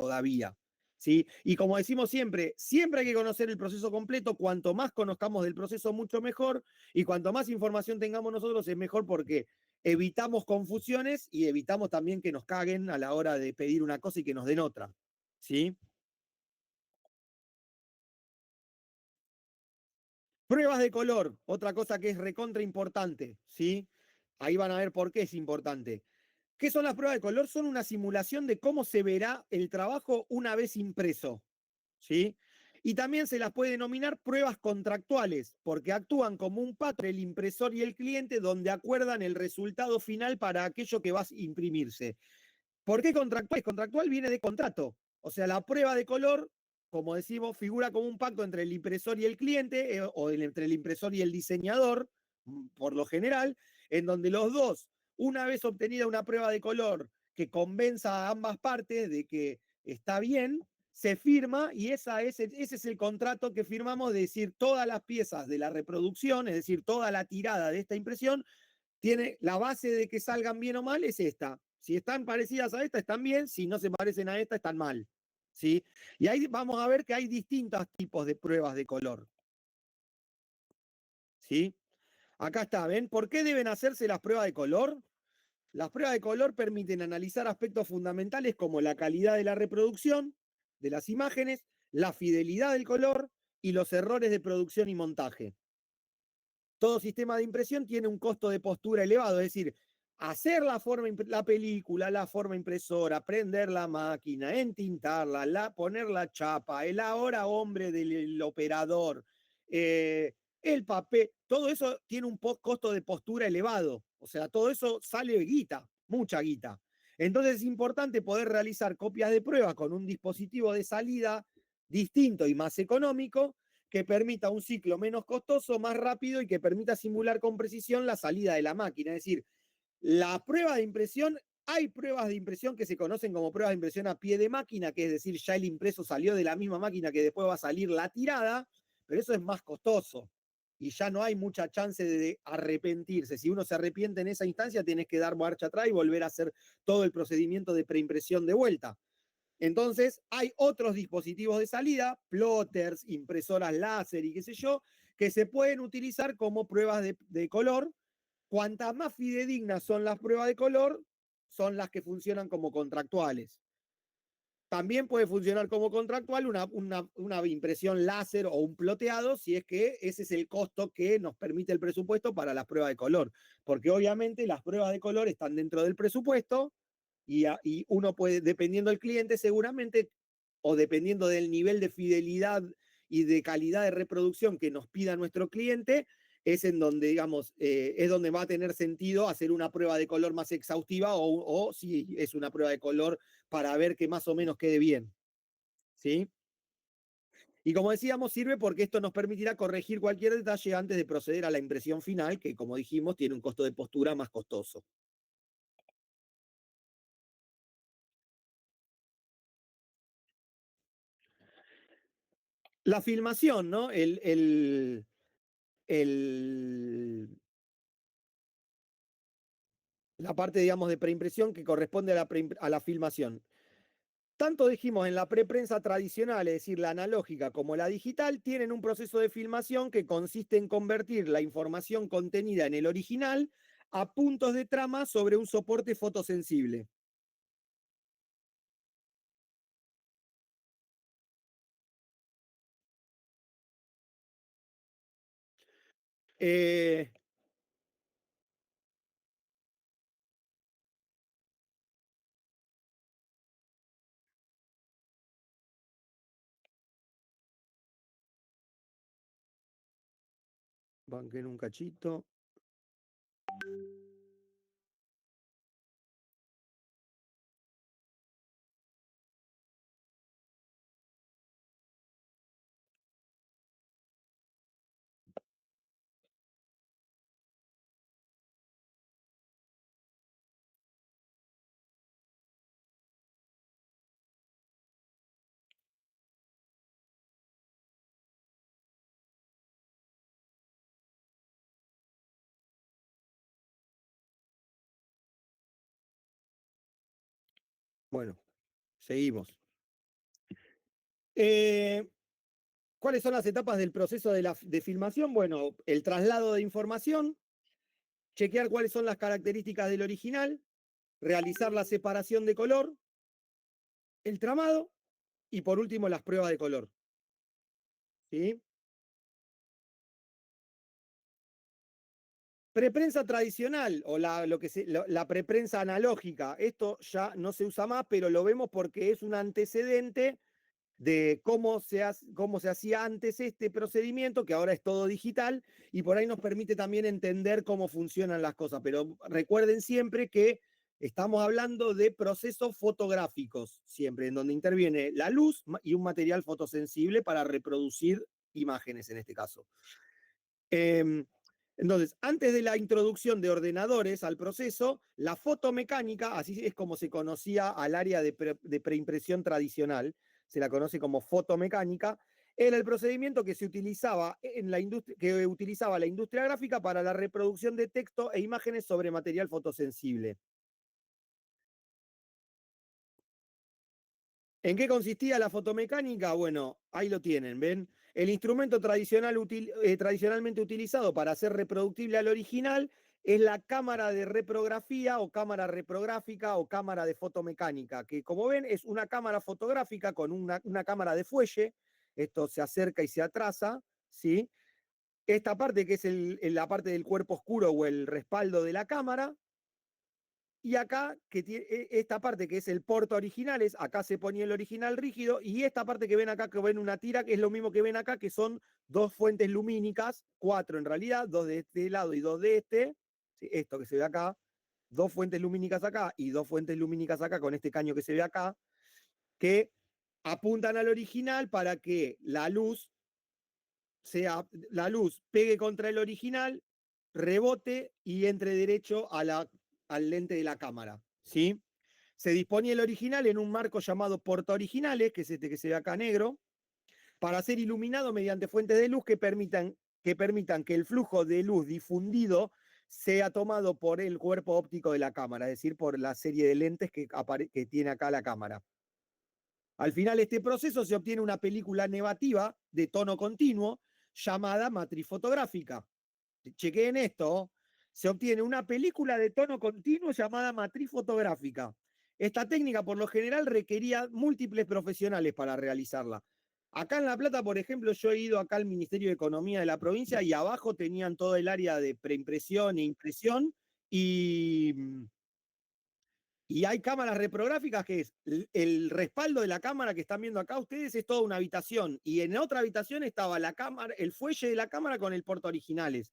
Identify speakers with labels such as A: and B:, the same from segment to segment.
A: todavía. ¿Sí? Y como decimos siempre, siempre hay que conocer el proceso completo, cuanto más conozcamos del proceso, mucho mejor, y cuanto más información tengamos nosotros, es mejor porque evitamos confusiones y evitamos también que nos caguen a la hora de pedir una cosa y que nos den otra. ¿Sí? Pruebas de color, otra cosa que es recontra importante, ¿sí? Ahí van a ver por qué es importante. ¿Qué son las pruebas de color? Son una simulación de cómo se verá el trabajo una vez impreso, ¿sí? Y también se las puede denominar pruebas contractuales, porque actúan como un pacto entre el impresor y el cliente donde acuerdan el resultado final para aquello que va a imprimirse. ¿Por qué contractual? Contractual viene de contrato. O sea, la prueba de color, como decimos, figura como un pacto entre el impresor y el cliente, o entre el impresor y el diseñador, por lo general, en donde los dos, una vez obtenida una prueba de color que convenza a ambas partes de que está bien, se firma y ese es el contrato que firmamos de decir todas las piezas de la reproducción, es decir, toda la tirada de esta impresión, tiene la base de que salgan bien o mal es esta. Si están parecidas a esta, están bien. Si no se parecen a esta, están mal. ¿Sí? Y ahí vamos a ver que hay distintos tipos de pruebas de color. ¿Sí? Acá está, ¿ven? ¿Por qué deben hacerse las pruebas de color? Las pruebas de color permiten analizar aspectos fundamentales como la calidad de la reproducción de las imágenes, la fidelidad del color y los errores de producción y montaje. Todo sistema de impresión tiene un costo de postura elevado, es decir, hacer la película, la forma impresora, prender la máquina, entintarla, poner la chapa, el ahora hombre del operador, el papel, todo eso tiene un costo de postura elevado. O sea, todo eso sale guita, mucha guita. Entonces es importante poder realizar copias de prueba con un dispositivo de salida distinto y más económico que permita un ciclo menos costoso, más rápido y que permita simular con precisión la salida de la máquina. Es decir, la prueba de impresión, hay pruebas de impresión que se conocen como pruebas de impresión a pie de máquina, que es decir, ya el impreso salió de la misma máquina que después va a salir la tirada, pero eso es más costoso y ya no hay mucha chance de arrepentirse. Si uno se arrepiente en esa instancia, tienes que dar marcha atrás y volver a hacer todo el procedimiento de preimpresión de vuelta. Entonces, hay otros dispositivos de salida, plotters, impresoras láser y qué sé yo, que se pueden utilizar como pruebas de color. Cuantas más fidedignas son las pruebas de color, son las que funcionan como contractuales. También puede funcionar como contractual una impresión láser o un ploteado, si es que ese es el costo que nos permite el presupuesto para las pruebas de color. Porque obviamente las pruebas de color están dentro del presupuesto y uno puede, dependiendo del cliente, seguramente, o dependiendo del nivel de fidelidad y de calidad de reproducción que nos pida nuestro cliente, es en donde, digamos, es donde va a tener sentido hacer una prueba de color más exhaustiva o si es una prueba de color para ver que más o menos quede bien. ¿Sí? Y como decíamos, sirve porque esto nos permitirá corregir cualquier detalle antes de proceder a la impresión final, que como dijimos, tiene un costo de postura más costoso. La filmación, ¿no? El, la parte, digamos, de preimpresión que corresponde a la filmación. Tanto dijimos en la preprensa tradicional, es decir, la analógica, como la digital, tienen un proceso de filmación que consiste en convertir la información contenida en el original a puntos de trama sobre un soporte fotosensible. Eh, banquen un cachito. Bueno, seguimos. ¿Cuáles son las etapas del proceso de filmación? Bueno, el traslado de información, chequear cuáles son las características del original, realizar la separación de color, el tramado y por último las pruebas de color. ¿Sí? Preprensa tradicional o la preprensa analógica, esto ya no se usa más, pero lo vemos porque es un antecedente de cómo se hacía antes este procedimiento, que ahora es todo digital, y por ahí nos permite también entender cómo funcionan las cosas. Pero recuerden siempre que estamos hablando de procesos fotográficos, siempre, en donde interviene la luz y un material fotosensible para reproducir imágenes en este caso. Entonces, antes de la introducción de ordenadores al proceso, la fotomecánica, así es como se conocía al área de preimpresión tradicional, se la conoce como fotomecánica, era el procedimiento que se utilizaba en la industria, que utilizaba la industria gráfica para la reproducción de texto e imágenes sobre material fotosensible. ¿En qué consistía la fotomecánica? Bueno, ahí lo tienen, ¿ven? El instrumento tradicionalmente utilizado para hacer reproductible al original es la cámara de reprografía o cámara reprográfica o cámara de fotomecánica, que como ven es una cámara fotográfica con una cámara de fuelle, esto se acerca y se atrasa, ¿sí? Esta parte que es la parte del cuerpo oscuro o el respaldo de la cámara, y acá, esta parte que es el porta originales, acá se ponía el original rígido, y esta parte que ven acá, que ven una tira, que es lo mismo que ven acá, que son dos fuentes lumínicas, cuatro en realidad, dos de este lado y dos de este, ¿sí? Esto que se ve acá, dos fuentes lumínicas acá y dos fuentes lumínicas acá con este caño que se ve acá, que apuntan al original para que la luz pegue contra el original, rebote y entre derecho al lente de la cámara, ¿sí? Se disponía el original en un marco llamado portaoriginales, que es este que se ve acá negro, para ser iluminado mediante fuentes de luz que permitan que el flujo de luz difundido sea tomado por el cuerpo óptico de la cámara, es decir, por la serie de lentes que tiene acá la cámara. Al final de este proceso se obtiene una película negativa de tono continuo llamada matriz fotográfica. Chequeen esto, se obtiene una película de tono continuo llamada matriz fotográfica. Esta técnica por lo general requería múltiples profesionales para realizarla. Acá en La Plata, por ejemplo, yo he ido acá al Ministerio de Economía de la provincia y abajo tenían todo el área de preimpresión e impresión y hay cámaras reprográficas que es el respaldo de la cámara que están viendo acá ustedes es toda una habitación y en otra habitación estaba la cámara, el fuelle de la cámara con el porta originales.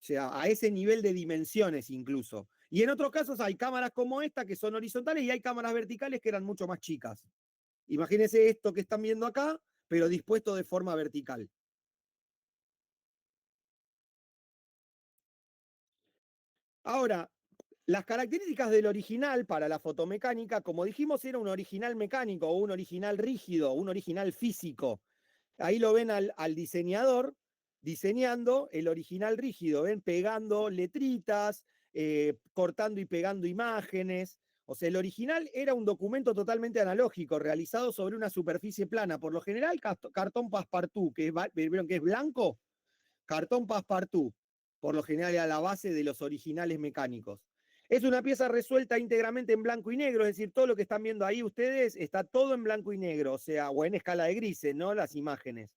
A: O sea, a ese nivel de dimensiones incluso. Y en otros casos hay cámaras como esta que son horizontales y hay cámaras verticales que eran mucho más chicas. Imagínense esto que están viendo acá, pero dispuesto de forma vertical. Ahora, las características del original para la fotomecánica, como dijimos, era un original mecánico o un original rígido, un original físico. Ahí lo ven al diseñador diseñando el original rígido, ven pegando letritas, cortando y pegando imágenes. O sea, el original era un documento totalmente analógico, realizado sobre una superficie plana, por lo general cartón passepartout, ¿vieron que es blanco? Cartón passepartout, por lo general a la base de los originales mecánicos. Es una pieza resuelta íntegramente en blanco y negro, es decir, todo lo que están viendo ahí ustedes está todo en blanco y negro, o sea, o en escala de grises, ¿no? Las imágenes.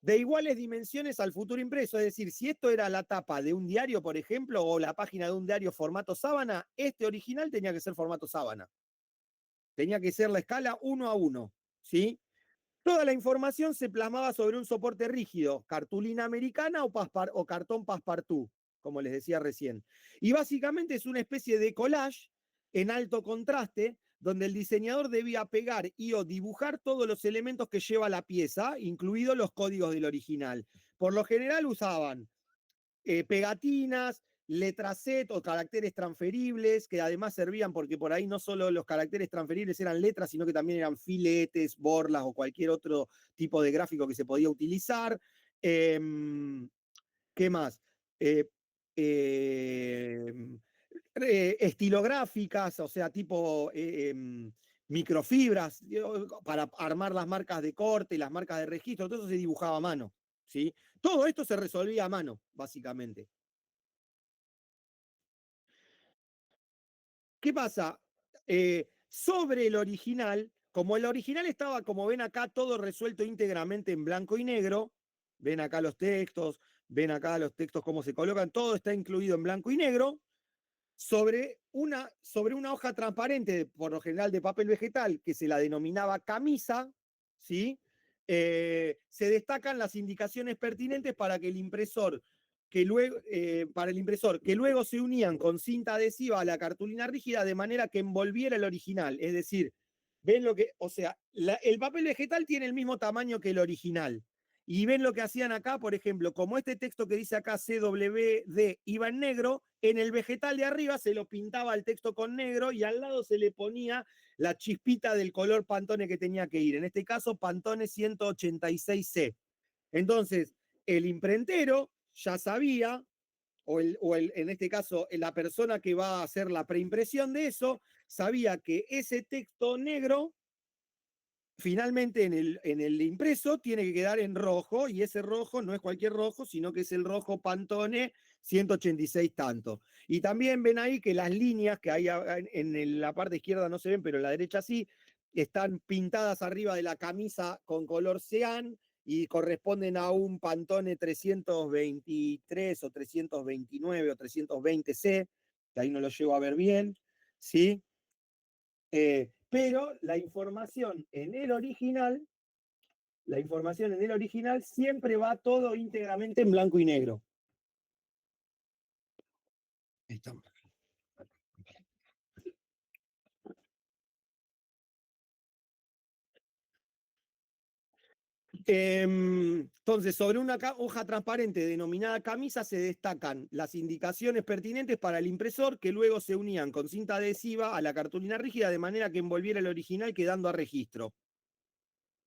A: De iguales dimensiones al futuro impreso, es decir, si esto era la tapa de un diario, por ejemplo, o la página de un diario formato sábana, este original tenía que ser formato sábana. Tenía que ser la escala 1:1, ¿sí? Toda la información se plasmaba sobre un soporte rígido, cartulina americana o cartón passepartout, como les decía recién. Y básicamente es una especie de collage en alto contraste, donde el diseñador debía pegar y o dibujar todos los elementos que lleva la pieza, incluidos los códigos del original. Por lo general usaban pegatinas, letras Z o caracteres transferibles, que además servían porque por ahí no solo los caracteres transferibles eran letras, sino que también eran filetes, borlas o cualquier otro tipo de gráfico que se podía utilizar. Eh, ¿Qué más? Eh, eh, estilográficas, o sea, tipo microfibras para armar las marcas de corte, las marcas de registro, todo eso se dibujaba a mano, ¿sí? Todo esto se resolvía a mano, básicamente. ¿Qué pasa? Sobre el original, como el original estaba, como ven acá, todo resuelto íntegramente en blanco y negro, ven acá los textos, ven acá los textos cómo se colocan, todo está incluido en blanco y negro, sobre una hoja transparente, por lo general de papel vegetal, que se la denominaba camisa, ¿sí? Se destacan las indicaciones pertinentes para que el impresor para el impresor, que luego se unían con cinta adhesiva a la cartulina rígida de manera que envolviera el original. Es decir, ven lo que, o sea, el papel vegetal tiene el mismo tamaño que el original. Y ven lo que hacían acá, por ejemplo, como este texto que dice acá CWD iba en negro, en el vegetal de arriba se lo pintaba el texto con negro y al lado se le ponía la chispita del color Pantone que tenía que ir. En este caso, Pantone 186C. Entonces, el imprentero ya sabía, en este caso, la persona que va a hacer la preimpresión de eso, sabía que ese texto negro finalmente en el impreso tiene que quedar en rojo, y ese rojo no es cualquier rojo, sino que es el rojo Pantone 186 tanto. Y también ven ahí que las líneas que hay en la parte izquierda no se ven, pero en la derecha sí, están pintadas arriba de la camisa con color cian y corresponden a un Pantone 323 o 329 o 320C, que ahí no lo llego a ver bien, ¿sí? Pero la información en el original siempre va todo íntegramente en blanco y negro. Ahí estamos. Entonces, sobre una hoja transparente denominada camisa se destacan las indicaciones pertinentes para el impresor que luego se unían con cinta adhesiva a la cartulina rígida de manera que envolviera el original quedando a registro.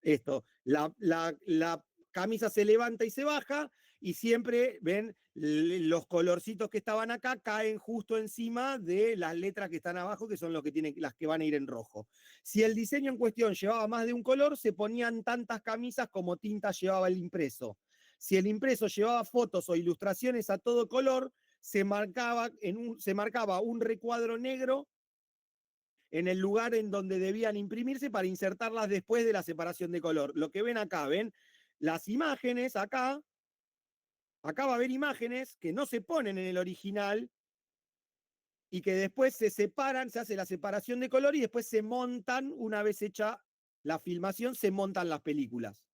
A: Esto, la camisa se levanta y se baja y siempre, ven, los colorcitos que estaban acá caen justo encima de las letras que están abajo, que son las que van a ir en rojo. Si el diseño en cuestión llevaba más de un color, se ponían tantas camisas como tinta llevaba el impreso. Si el impreso llevaba fotos o ilustraciones a todo color, se marcaba un recuadro negro en el lugar en donde debían imprimirse para insertarlas después de la separación de color. Lo que ven acá, ven las imágenes acá va a haber imágenes que no se ponen en el original y que después se separan, se hace la separación de color y después se montan, una vez hecha la filmación, se montan las películas.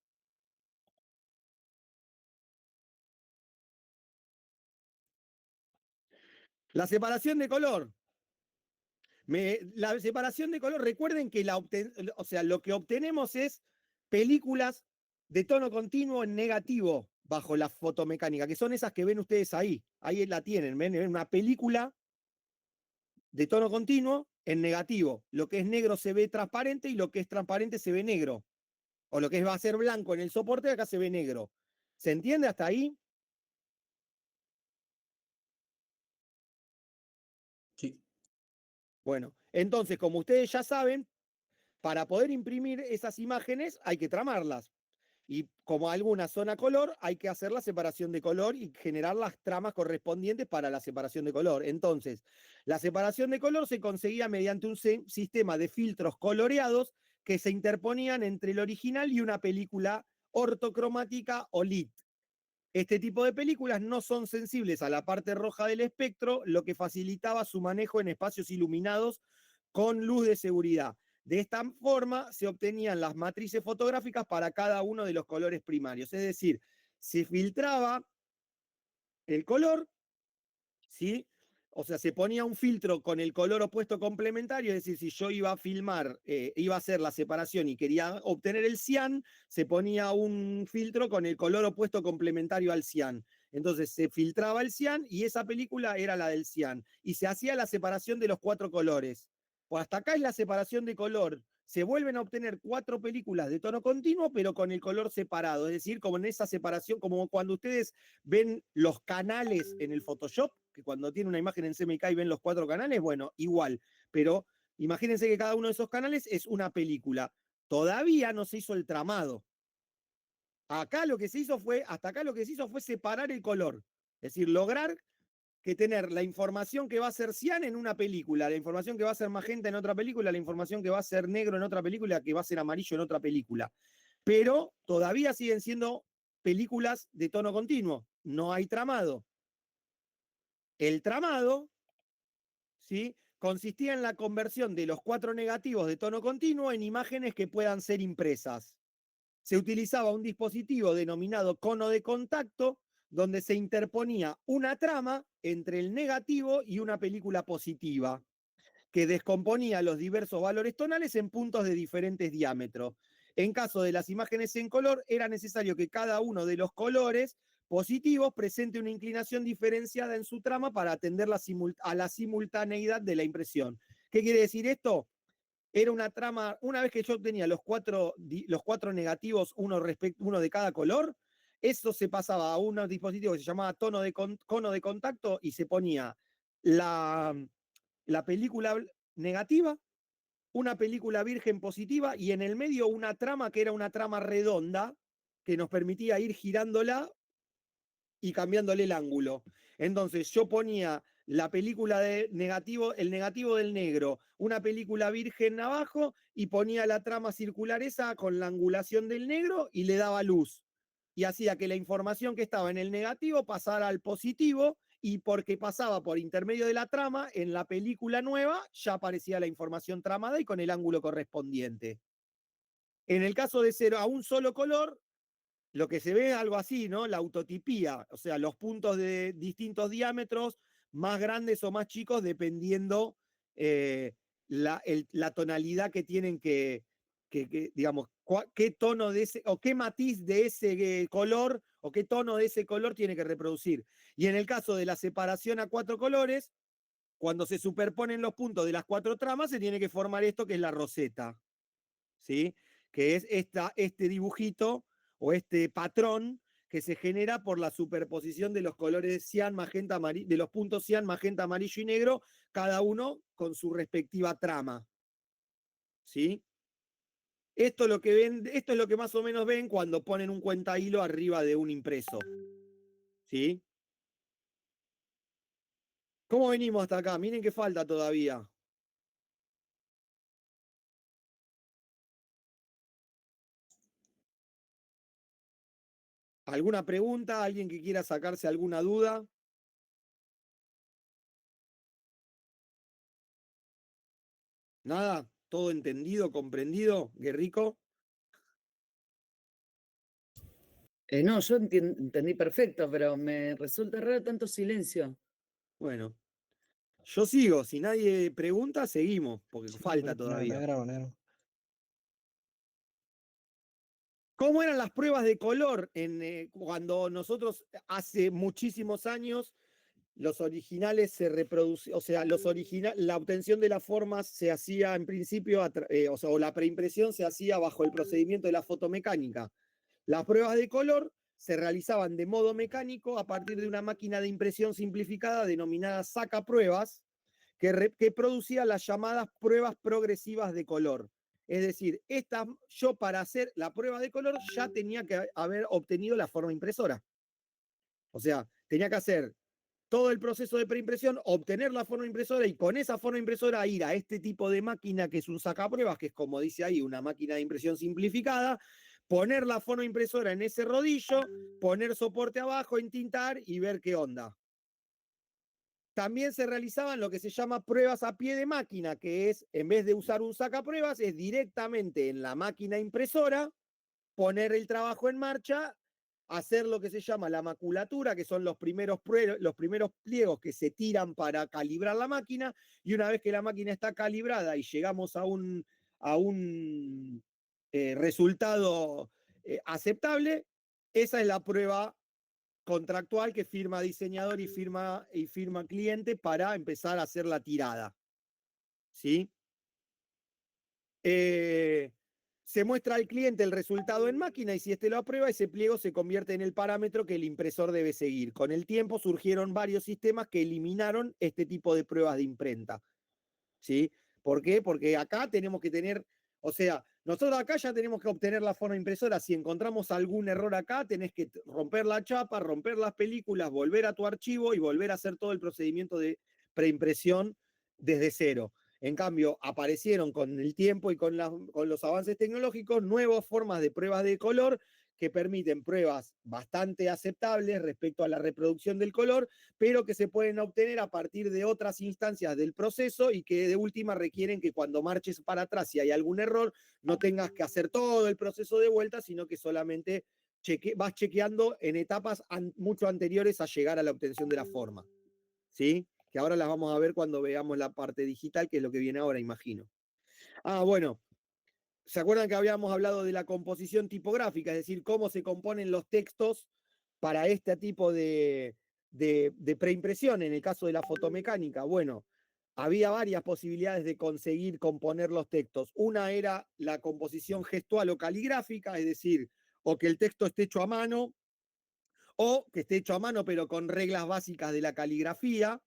A: La separación de color. La separación de color, recuerden que lo que obtenemos es películas de tono continuo en negativo bajo la fotomecánica, que son esas que ven ustedes ahí. Ahí la tienen, ven una película de tono continuo en negativo. Lo que es negro se ve transparente y lo que es transparente se ve negro. O lo que va a ser blanco en el soporte, acá se ve negro. ¿Se entiende hasta ahí?
B: Sí.
A: Bueno, entonces, como ustedes ya saben, para poder imprimir esas imágenes hay que tramarlas. Y como alguna zona color, hay que hacer la separación de color y generar las tramas correspondientes para la separación de color. Entonces, la separación de color se conseguía mediante un sistema de filtros coloreados que se interponían entre el original y una película ortocromática o lit. Este tipo de películas no son sensibles a la parte roja del espectro, lo que facilitaba su manejo en espacios iluminados con luz de seguridad. De esta forma se obtenían las matrices fotográficas para cada uno de los colores primarios. Es decir, se filtraba el color, ¿sí? O sea, se ponía un filtro con el color opuesto complementario, es decir, si yo iba a filmar, iba a hacer la separación y quería obtener el cian, se ponía un filtro con el color opuesto complementario al cian. Entonces se filtraba el cian y esa película era la del cian. Y se hacía la separación de los 4 colores. Pues hasta acá es la separación de color. Se vuelven a obtener 4 películas de tono continuo, pero con el color separado. Es decir, como en esa separación, como cuando ustedes ven los canales en el Photoshop, que cuando tiene una imagen en CMYK y ven los 4 canales, bueno, igual, pero Imagínense que cada uno de esos canales es una película. Todavía no se hizo el tramado. Acá lo que se hizo fue, hasta acá lo que se hizo fue separar el color. Es decir, lograr que tener la información que va a ser cian en una película, la información que va a ser magenta en otra película, la información que va a ser negro en otra película, que va a ser amarillo en otra película. Pero todavía siguen siendo películas de tono continuo. No hay tramado. El tramado, ¿sí?, consistía en la conversión de los 4 negativos de tono continuo en imágenes que puedan ser impresas. Se utilizaba un dispositivo denominado cono de contacto, donde se interponía una trama entre el negativo y una película positiva, que descomponía los diversos valores tonales en puntos de diferentes diámetros. En caso de las imágenes en color, era necesario que cada uno de los colores positivos presente una inclinación diferenciada en su trama para atender a la simultaneidad de la impresión. ¿Qué quiere decir esto? Era una trama, una vez que yo tenía los cuatro negativos, uno de cada color, eso se pasaba a un dispositivo que se llamaba cono de contacto y se ponía la película negativa, una película virgen positiva y en el medio una trama que era una trama redonda que nos permitía ir girándola y cambiándole el ángulo. Entonces yo ponía la película de negativo, el negativo del negro, una película virgen abajo y ponía la trama circular esa con la angulación del negro y le daba luz. Y hacía que la información que estaba en el negativo pasara al positivo y porque pasaba por intermedio de la trama, en la película nueva ya aparecía la información tramada y con el ángulo correspondiente. En el caso de ser a un solo color, lo que se ve es algo así, ¿no? La autotipía, o sea, los puntos de distintos diámetros, más grandes o más chicos, dependiendo la tonalidad que tienen digamos, qué tono de ese, o qué matiz de ese color, o qué tono de ese color tiene que reproducir. Y en el caso de la separación a 4 colores, cuando se superponen los puntos de las 4 tramas, se tiene que formar esto que es la roseta, ¿sí? Que es este dibujito o este patrón que se genera por la superposición de los colores cian, magenta, amarillo, de los puntos cian, magenta, amarillo y negro, cada uno con su respectiva trama. ¿Sí? Esto es lo que más o menos ven cuando ponen un cuentahilo arriba de un impreso. ¿Sí? ¿Cómo venimos hasta acá? Miren que falta todavía. ¿Alguna pregunta? ¿Alguien que quiera sacarse alguna duda? ¿Nada? ¿Todo entendido, comprendido? ¿Guerrico?
B: No, yo entendí perfecto, pero me resulta raro tanto silencio.
A: Bueno, yo sigo. Si nadie pregunta, seguimos, porque
C: Sí,
A: falta todavía.
C: negro.
A: ¿Cómo eran las pruebas de color cuando nosotros hace muchísimos años los originales se reproducían, o sea, la obtención de las formas se hacía en principio, o la preimpresión se hacía bajo el procedimiento de la fotomecánica? Las pruebas de color se realizaban de modo mecánico a partir de una máquina de impresión simplificada denominada sacapruebas, que producía las llamadas pruebas progresivas de color. Es decir, yo para hacer la prueba de color ya tenía que haber obtenido la forma impresora. O sea, tenía que hacer todo el proceso de preimpresión, obtener la forma impresora y con esa forma impresora ir a este tipo de máquina que es un sacapruebas, que es como dice ahí, una máquina de impresión simplificada, poner la forma impresora en ese rodillo, poner soporte abajo, entintar y ver qué onda. También se realizaban lo que se llama pruebas a pie de máquina, que es, en vez de usar un sacapruebas, es directamente en la máquina impresora, poner el trabajo en marcha, hacer lo que se llama la maculatura, que son los primeros pliegos que se tiran para calibrar la máquina, y una vez que la máquina está calibrada y llegamos a un resultado aceptable, esa es la prueba contractual que firma diseñador y firma cliente para empezar a hacer la tirada. ¿Sí? Se muestra al cliente el resultado en máquina y si este lo aprueba, ese pliego se convierte en el parámetro que el impresor debe seguir. Con el tiempo surgieron varios sistemas que eliminaron este tipo de pruebas de imprenta. ¿Sí? ¿Por qué? Porque acá tenemos que tener, o sea, nosotros acá ya tenemos que obtener la forma impresora. Si encontramos algún error acá, tenés que romper la chapa, romper las películas, volver a tu archivo y volver a hacer todo el procedimiento de preimpresión desde cero. En cambio, aparecieron con el tiempo y con los avances tecnológicos nuevas formas de pruebas de color que permiten pruebas bastante aceptables respecto a la reproducción del color, pero que se pueden obtener a partir de otras instancias del proceso y que de última requieren que cuando marches para atrás, si hay algún error, no tengas que hacer todo el proceso de vuelta, sino que solamente vas chequeando en etapas mucho anteriores a llegar a la obtención de la forma. ¿Sí? Que ahora las vamos a ver cuando veamos la parte digital, que es lo que viene ahora, imagino. Ah, bueno, ¿se acuerdan que habíamos hablado de la composición tipográfica? Es decir, cómo se componen los textos para este tipo de preimpresión, en el caso de la fotomecánica. Bueno, había varias posibilidades de conseguir componer los textos. Una era la composición gestual o caligráfica, es decir, o que el texto esté hecho a mano, o que esté hecho a mano pero con reglas básicas de la caligrafía.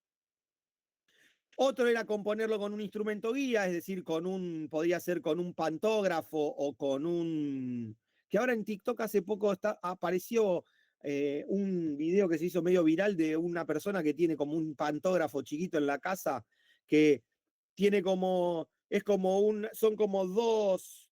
A: Otro era componerlo con un instrumento guía, es decir, podría ser con un pantógrafo o con un... Que ahora en TikTok hace poco apareció un video que se hizo medio viral de una persona que tiene como un pantógrafo chiquito en la casa, que tiene son como dos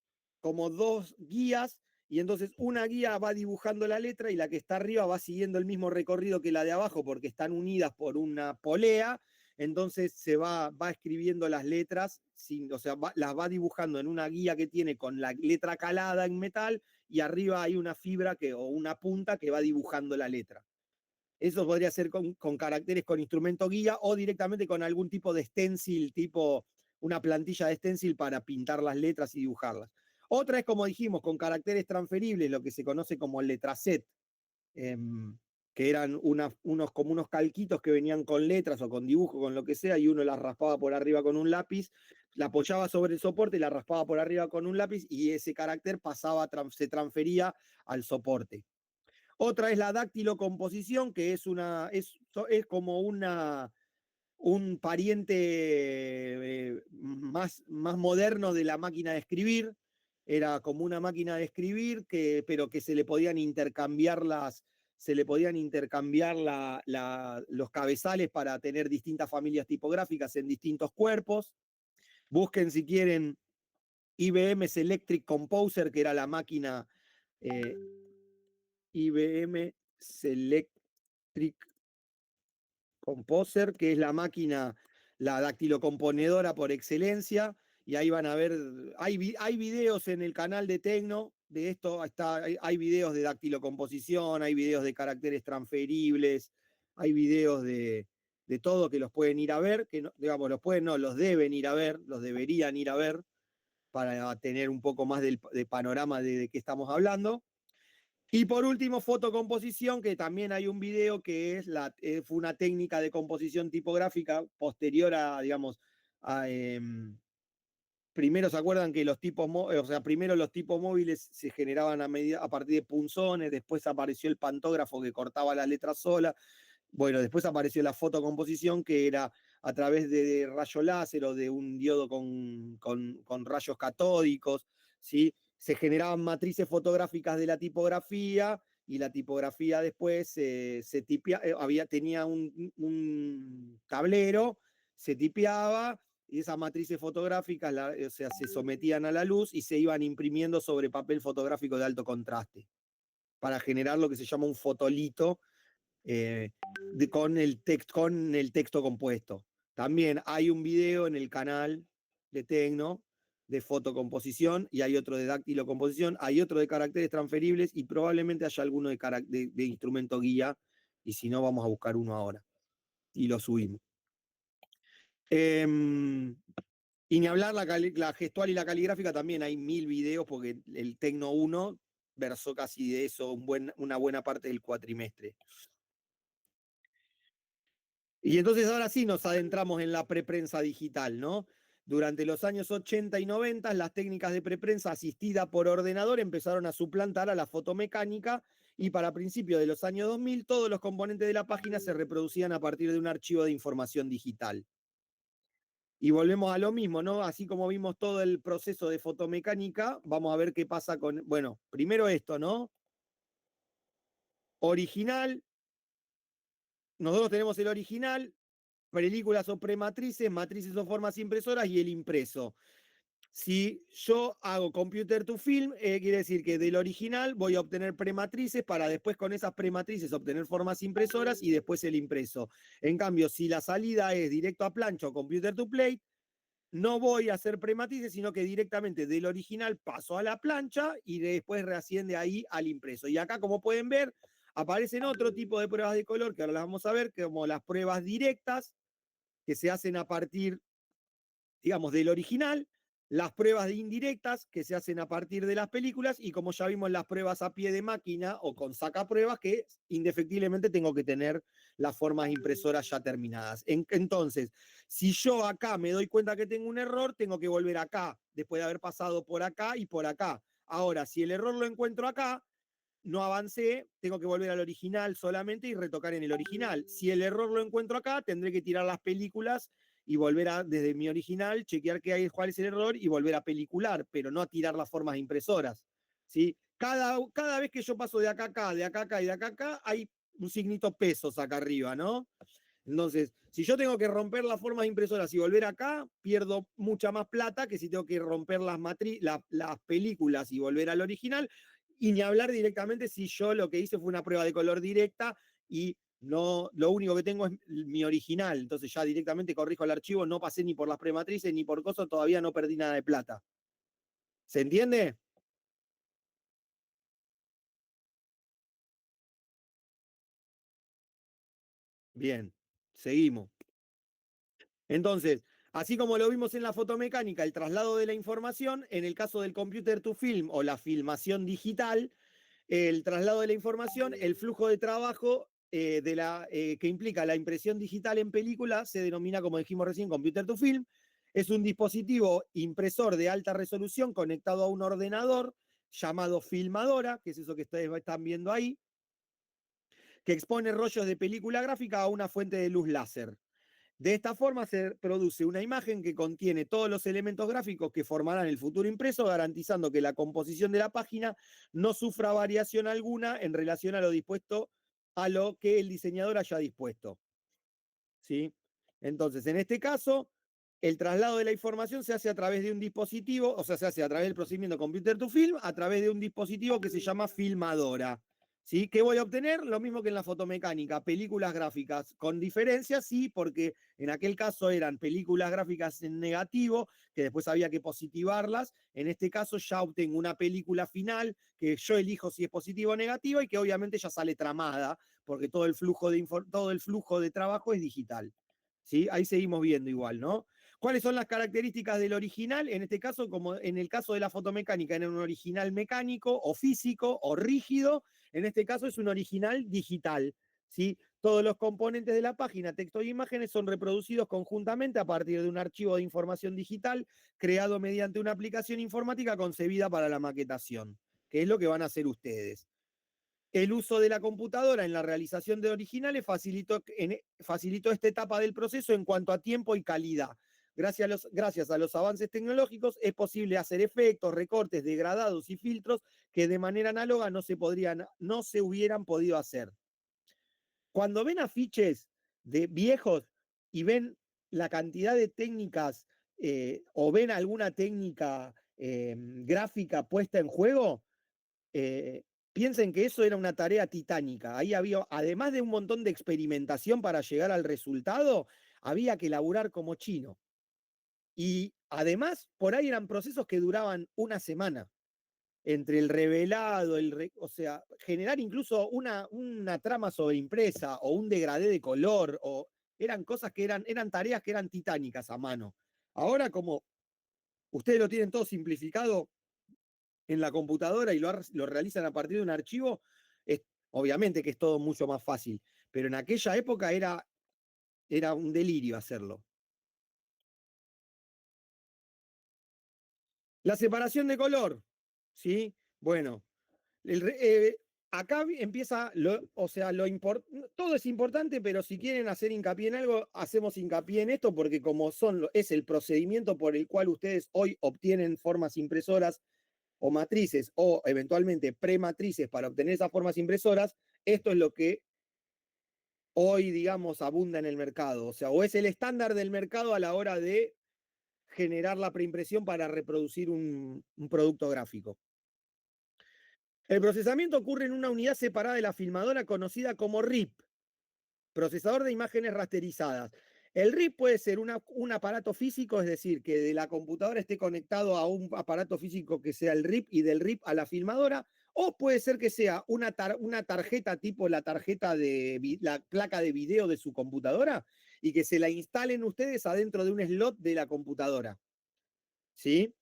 A: guías, y entonces una guía va dibujando la letra y la que está arriba va siguiendo el mismo recorrido que la de abajo porque están unidas por una polea. Entonces va escribiendo las letras, o sea, las va dibujando en una guía que tiene con la letra calada en metal y arriba hay una fibra o una punta que va dibujando la letra. Eso podría ser con caracteres con instrumento guía o directamente con algún tipo de stencil, tipo una plantilla de stencil para pintar las letras y dibujarlas. Otra es, como dijimos, con caracteres transferibles, lo que se conoce como letraset. Que eran como unos calquitos que venían con letras o con dibujo, con lo que sea, y uno la raspaba por arriba con un lápiz, la apoyaba sobre el soporte y la raspaba por arriba con un lápiz, y ese carácter se transfería al soporte. Otra es la dactilocomposición, que es como un pariente más moderno de la máquina de escribir. Era como una máquina de escribir, pero que se le podían intercambiar los cabezales para tener distintas familias tipográficas en distintos cuerpos. Busquen si quieren IBM Selectric Composer, que era la máquina IBM Selectric Composer, que es la máquina, la dactilocomponedora por excelencia, y ahí van a ver, hay videos en el canal de Tecno de esto, hay videos de dactilocomposición, hay videos de caracteres transferibles, hay videos de todo que los pueden ir a ver, que no, digamos, los deben ir a ver, los deberían ir a ver para tener un poco más de panorama de qué estamos hablando. Y por último, fotocomposición, que también hay un video que fue una técnica de composición tipográfica posterior a, digamos, primero se acuerdan que primero los tipos móviles se generaban a partir de punzones, después apareció el pantógrafo que cortaba las letras sola, bueno, después apareció la fotocomposición, que era a través de rayo láser o de un diodo con rayos catódicos, ¿sí? Se generaban matrices fotográficas de la tipografía, y la tipografía después tenía un tablero, se tipeaba, y esas matrices fotográficas o sea, se sometían a la luz y se iban imprimiendo sobre papel fotográfico de alto contraste para generar lo que se llama un fotolito, con el texto compuesto. También hay un video en el canal de Tecno de fotocomposición, y hay otro de dactilocomposición, hay otro de caracteres transferibles, y probablemente haya alguno de instrumento guía, y si no, vamos a buscar uno ahora y lo subimos. Y ni hablar la gestual y la caligráfica, también hay 1000 videos, porque el Tecno 1 versó casi de eso una buena parte del cuatrimestre. Y entonces ahora sí nos adentramos en la preprensa digital, ¿no? Durante los años 80 y 90, las técnicas de preprensa asistida por ordenador empezaron a suplantar a la fotomecánica, y para principios de los años 2000 todos los componentes de la página se reproducían a partir de un archivo de información digital. Y volvemos a lo mismo, ¿no? Así como vimos todo el proceso de fotomecánica, vamos a ver qué pasa con, bueno, primero esto, ¿no? Original, nosotros tenemos el original, películas o prematrices, matrices o formas impresoras y el impreso. Si yo hago computer to film, quiere decir que del original voy a obtener prematrices para después con esas prematrices obtener formas impresoras y después el impreso. En cambio, si la salida es directo a plancha o computer to plate, no voy a hacer prematrices, sino que directamente del original paso a la plancha y después reasciende ahí al impreso. Y acá, como pueden ver, aparecen otro tipo de pruebas de color que ahora las vamos a ver, como las pruebas directas que se hacen a partir, digamos, del original, las pruebas de indirectas que se hacen a partir de las películas y como ya vimos las pruebas a pie de máquina o con sacapruebas que indefectiblemente tengo que tener las formas impresoras ya terminadas. Entonces, si yo acá me doy cuenta que tengo un error, tengo que volver acá, después de haber pasado por acá y por acá. Ahora, si el error lo encuentro acá, no avancé, tengo que volver al original solamente y retocar en el original. Si el error lo encuentro acá, tendré que tirar las películas y volver a, desde mi original, chequear cuál es el error y volver a pelicular, pero no a tirar las formas impresoras. ¿Sí? Cada vez que yo paso de acá a acá, de acá a acá y de acá a acá, hay un signito pesos acá arriba, ¿no? Entonces, si yo tengo que romper las formas impresoras y volver acá, pierdo mucha más plata que si tengo que romper las películas y volver al original. Y ni hablar directamente si yo lo que hice fue una prueba de color directa y no, lo único que tengo es mi original. Entonces ya directamente corrijo el archivo, no pasé ni por las prematrices ni por cosas, todavía no perdí nada de plata. ¿Se entiende? Bien, seguimos. Entonces, así como lo vimos en la fotomecánica, el traslado de la información, en el caso del computer to film o la filmación digital, el traslado de la información, el flujo de trabajo que implica la impresión digital en película se denomina, como dijimos recién, computer to film. Es un dispositivo impresor de alta resolución conectado a un ordenador llamado filmadora, que es eso que ustedes están viendo ahí, que expone rollos de película gráfica a una fuente de luz láser. De esta forma se produce una imagen que contiene todos los elementos gráficos que formarán el futuro impreso, garantizando que la composición de la página no sufra variación alguna en relación a lo dispuesto a lo que el diseñador haya dispuesto. ¿Sí? Entonces, en este caso, el traslado de la información se hace a través de un dispositivo, o sea, se hace a través del procedimiento computer to film, a través de un dispositivo que se llama filmadora. ¿Sí? ¿Qué voy a obtener? Lo mismo que en la fotomecánica, películas gráficas, con diferencias, sí, porque en aquel caso eran películas gráficas en negativo, que después había que positivarlas. En este caso ya obtengo una película final que yo elijo si es positiva o negativa y que obviamente ya sale tramada, porque todo el flujo de trabajo es digital. ¿Sí? Ahí seguimos viendo igual, ¿no? ¿Cuáles son las características del original? En este caso, como en el caso de la fotomecánica, era un original mecánico o físico o rígido, en este caso es un original digital. ¿Sí? Todos los componentes de la página, texto y imágenes, son reproducidos conjuntamente a partir de un archivo de información digital creado mediante una aplicación informática concebida para la maquetación, que es lo que van a hacer ustedes. El uso de la computadora en la realización de originales facilitó esta etapa del proceso en cuanto a tiempo y calidad. Gracias a los avances tecnológicos es posible hacer efectos, recortes, degradados y filtros que de manera análoga no se hubieran podido hacer. Cuando ven afiches de viejos y ven la cantidad de técnicas o ven alguna técnica gráfica puesta en juego, eh, piensen que eso era una tarea titánica. Ahí había, además de un montón de experimentación para llegar al resultado, había que laburar como chino. Y además, por ahí eran procesos que duraban una semana. Entre el revelado, o sea, generar incluso una trama sobreimpresa o un degradé de color, o eran cosas que eran tareas que eran titánicas a mano. Ahora, como ustedes lo tienen todo simplificado, en la computadora y lo realizan a partir de un archivo, obviamente que es todo mucho más fácil, pero en aquella época era un delirio hacerlo. La separación de color, ¿sí? Bueno, acá empieza, o sea, todo es importante, pero si quieren hacer hincapié en algo, hacemos hincapié en esto, porque como es el procedimiento por el cual ustedes hoy obtienen formas impresoras o matrices o eventualmente prematrices para obtener esas formas impresoras, esto es lo que hoy, digamos, abunda en el mercado. O sea, o es el estándar del mercado a la hora de generar la preimpresión para reproducir un producto gráfico. El procesamiento ocurre en una unidad separada de la filmadora conocida como RIP, procesador de imágenes rasterizadas. El RIP puede ser un aparato físico, es decir, que de la computadora esté conectado a un aparato físico que sea el RIP y del RIP a la filmadora, o puede ser que sea una tarjeta tipo la tarjeta de la placa de video de su computadora y que se la instalen ustedes adentro de un slot de la computadora. ¿Sí?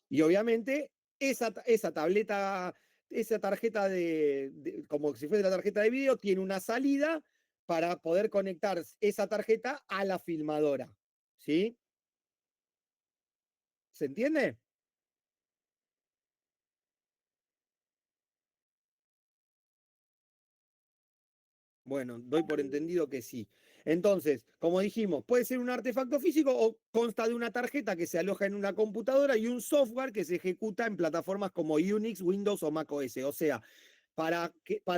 A: Y obviamente esa tableta, esa tarjeta como si fuese la tarjeta de video, tiene una salida para poder conectar esa tarjeta a la filmadora. ¿Sí? ¿Se entiende? Bueno, doy por entendido que sí. Entonces, como dijimos, puede ser un artefacto físico o consta de una tarjeta que se aloja en una computadora y un software que se ejecuta en plataformas como Unix, Windows o Mac OS. O sea, para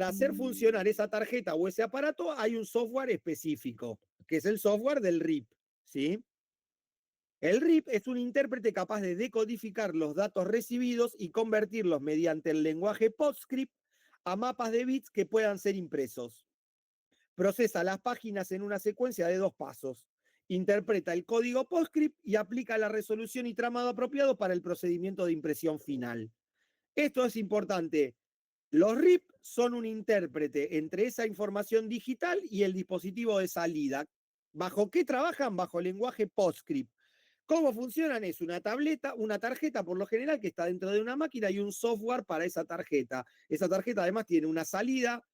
A: hacer funcionar esa tarjeta o ese aparato hay un software específico, que es el software del RIP. ¿Sí? El RIP es un intérprete capaz de decodificar los datos recibidos y convertirlos mediante el lenguaje PostScript a mapas de bits que puedan ser impresos. Procesa las páginas en una secuencia de 2 pasos. Interpreta el código PostScript y aplica la resolución y tramado apropiado para el procedimiento de impresión final. Esto es importante. Los RIP son un intérprete entre esa información digital y el dispositivo de salida. ¿Bajo qué trabajan? Bajo el lenguaje PostScript. ¿Cómo funcionan? Es una tableta, una tarjeta por lo general que está dentro de una máquina y un software para esa tarjeta. Esa tarjeta además tiene una salida,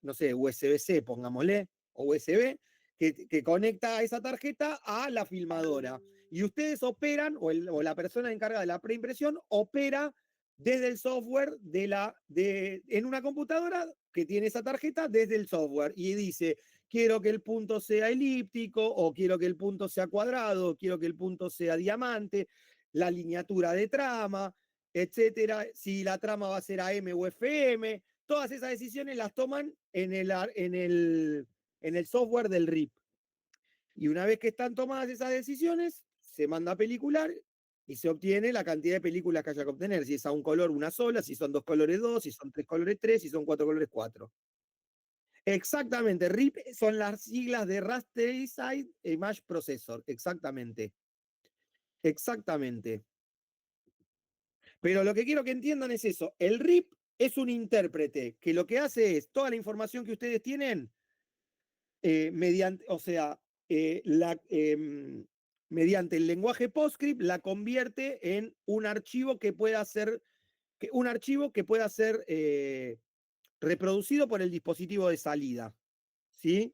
A: no sé, USB-C, pongámosle, o USB, que conecta a esa tarjeta a la filmadora. Y ustedes operan, o la persona encargada de la preimpresión, opera desde el software en una computadora que tiene esa tarjeta desde el software y dice, quiero que el punto sea elíptico, o quiero que el punto sea cuadrado, o quiero que el punto sea diamante, la lineatura de trama, etcétera, si la trama va a ser AM o FM, todas esas decisiones las toman en el software del RIP. Y una vez que están tomadas esas decisiones, se manda a pelicular y se obtiene la cantidad de películas que haya que obtener. Si es a un color, una sola, si son 2 colores, 2, si son 3 colores, 3, si son 4 colores, 4. Exactamente, RIP son las siglas de Rasterized Image Processor, exactamente. Exactamente. Pero lo que quiero que entiendan es eso, el RIP es un intérprete que lo que hace es toda la información que ustedes tienen, mediante, o sea, mediante el lenguaje PostScript la convierte en un archivo que pueda ser, reproducido por el dispositivo de salida. ¿Sí?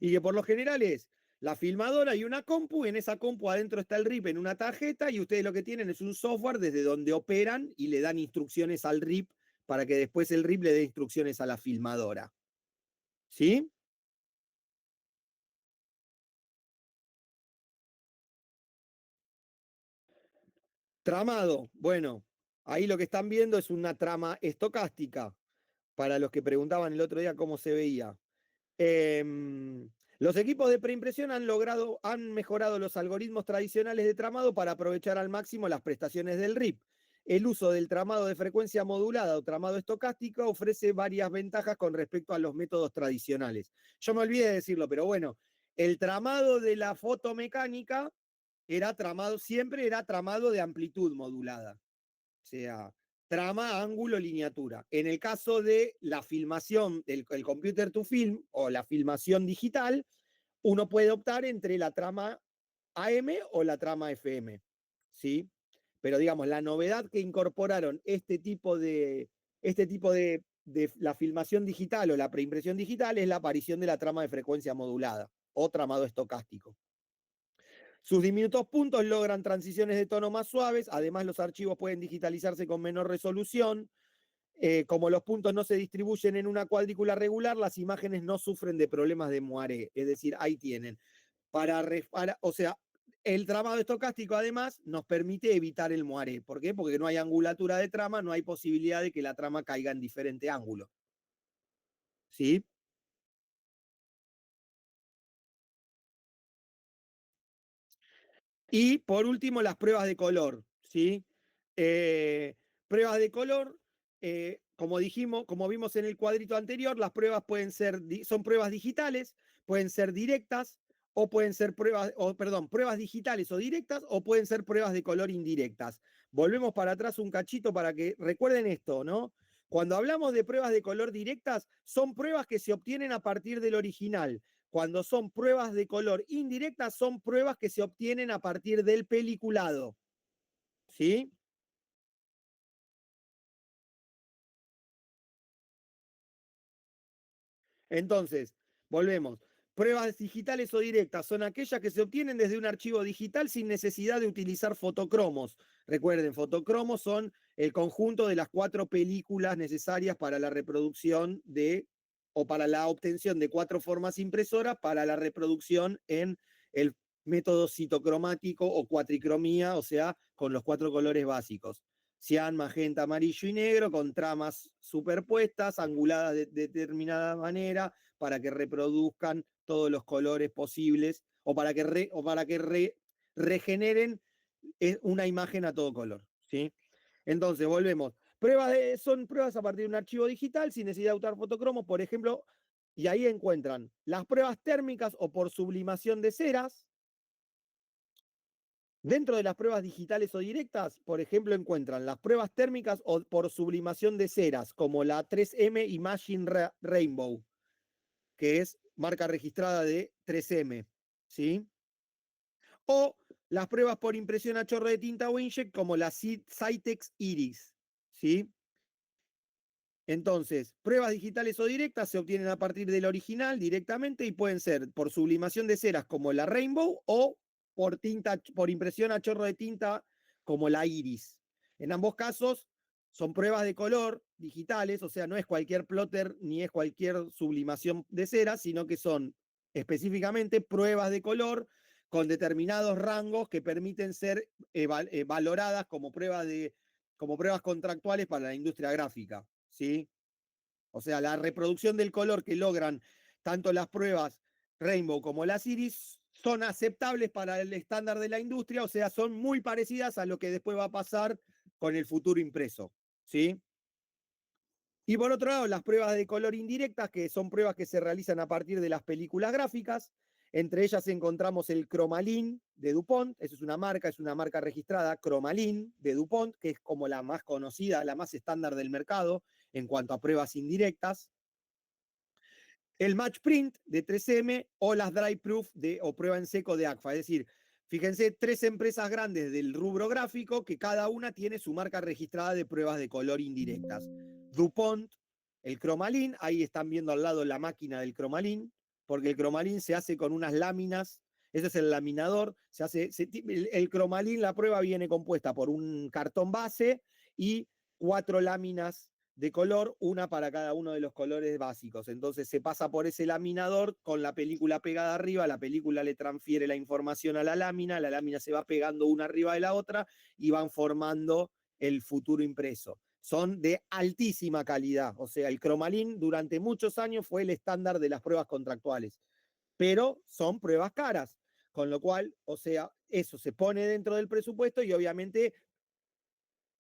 A: Y que por lo general es la filmadora y una compu, en esa compu adentro está el RIP en una tarjeta y ustedes lo que tienen es un software desde donde operan y le dan instrucciones al RIP para que después el RIP le dé instrucciones a la filmadora. ¿Sí? Tramado. Bueno, ahí lo que están viendo es una trama estocástica, para los que preguntaban el otro día cómo se veía. Los equipos de preimpresión han mejorado los algoritmos tradicionales de tramado para aprovechar al máximo las prestaciones del RIP. El uso del tramado de frecuencia modulada o tramado estocástico ofrece varias ventajas con respecto a los métodos tradicionales. Yo me olvidé de decirlo, pero bueno, el tramado de la fotomecánica siempre era tramado de amplitud modulada. O sea, trama, ángulo, lineatura. En el caso de la filmación, el computer to film o la filmación digital, uno puede optar entre la trama AM o la trama FM. ¿Sí? Pero digamos, la novedad que incorporaron de la filmación digital o la preimpresión digital es la aparición de la trama de frecuencia modulada o tramado estocástico. Sus diminutos puntos logran transiciones de tono más suaves, además los archivos pueden digitalizarse con menor resolución, como los puntos no se distribuyen en una cuadrícula regular, las imágenes no sufren de problemas de moiré. Es decir, ahí tienen. O sea, el tramado estocástico además nos permite evitar el moiré. ¿Por qué? Porque no hay angulatura de trama, no hay posibilidad de que la trama caiga en diferente ángulo. ¿Sí? Y por último, las pruebas de color, ¿sí? Pruebas de color, como dijimos, como vimos en el cuadrito anterior, las pruebas son pruebas digitales, pueden ser directas, o pueden ser pruebas digitales o directas, o pueden ser pruebas de color indirectas. Volvemos para atrás un cachito para que recuerden esto, ¿no? Cuando hablamos de pruebas de color directas, son pruebas que se obtienen a partir del original. Cuando son pruebas de color indirectas, son pruebas que se obtienen a partir del peliculado. ¿Sí? Entonces, volvemos. Pruebas digitales o directas son aquellas que se obtienen desde un archivo digital sin necesidad de utilizar fotocromos. Recuerden, fotocromos son el conjunto de las 4 películas necesarias para la reproducción o para la obtención de 4 formas impresoras para la reproducción en el método citocromático o cuatricromía, o sea, con los 4 colores básicos. Cian, magenta, amarillo y negro, con tramas superpuestas, anguladas de determinada manera, para que reproduzcan todos los colores posibles o para que regeneren una imagen a todo color. ¿Sí? Entonces, volvemos. Son pruebas a partir de un archivo digital sin necesidad de usar fotocromos, por ejemplo, y ahí encuentran las pruebas térmicas o por sublimación de ceras. Dentro de las pruebas digitales o directas, por ejemplo, encuentran las pruebas térmicas o por sublimación de ceras, como la 3M Imaging Rainbow, que es marca registrada de 3M, ¿sí? O las pruebas por impresión a chorro de tinta o inkjet, como la Cytex Iris, ¿sí? Entonces, pruebas digitales o directas se obtienen a partir del original directamente y pueden ser por sublimación de ceras como la Rainbow o por impresión a chorro de tinta como la Iris. En ambos casos son pruebas de color digitales, o sea, no es cualquier plotter ni es cualquier sublimación de ceras, sino que son específicamente pruebas de color con determinados rangos que permiten ser valoradas como pruebas contractuales para la industria gráfica. ¿Sí? O sea, la reproducción del color que logran tanto las pruebas Rainbow como las Iris son aceptables para el estándar de la industria, o sea, son muy parecidas a lo que después va a pasar con el futuro impreso. ¿Sí? Y por otro lado, las pruebas de color indirectas, que son pruebas que se realizan a partir de las películas gráficas. Entre ellas encontramos el Cromalin de DuPont, eso es una marca registrada, Cromalin de DuPont, que es como la más conocida, la más estándar del mercado en cuanto a pruebas indirectas. El Match Print de 3M o las Dry Proof o prueba en seco de ACFA. Es decir, fíjense, 3 empresas grandes del rubro gráfico que cada una tiene su marca registrada de pruebas de color indirectas. DuPont, el Cromalin, ahí están viendo al lado la máquina del Cromalin, porque el Cromalin se hace con unas láminas, ese es el laminador, el Cromalin, la prueba viene compuesta por un cartón base y 4 láminas de color, una para cada uno de los colores básicos. Entonces se pasa por ese laminador con la película pegada arriba, la película le transfiere la información a la lámina se va pegando una arriba de la otra y van formando el futuro impreso. Son de altísima calidad, o sea, el Cromalin durante muchos años fue el estándar de las pruebas contractuales, pero son pruebas caras, con lo cual, o sea, eso se pone dentro del presupuesto y obviamente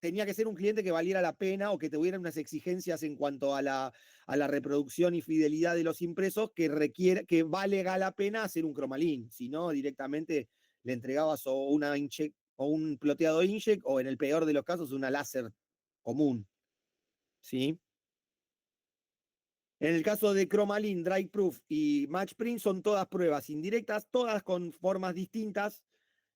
A: tenía que ser un cliente que valiera la pena o que tuviera unas exigencias en cuanto a la reproducción y fidelidad de los impresos que valga la pena hacer un cromalín. Si no, directamente le entregabas o o un ploteado inkjet o en el peor de los casos una láser común. ¿Sí? En el caso de Cromalin, Dry Proof y Match Print son todas pruebas indirectas, todas con formas distintas,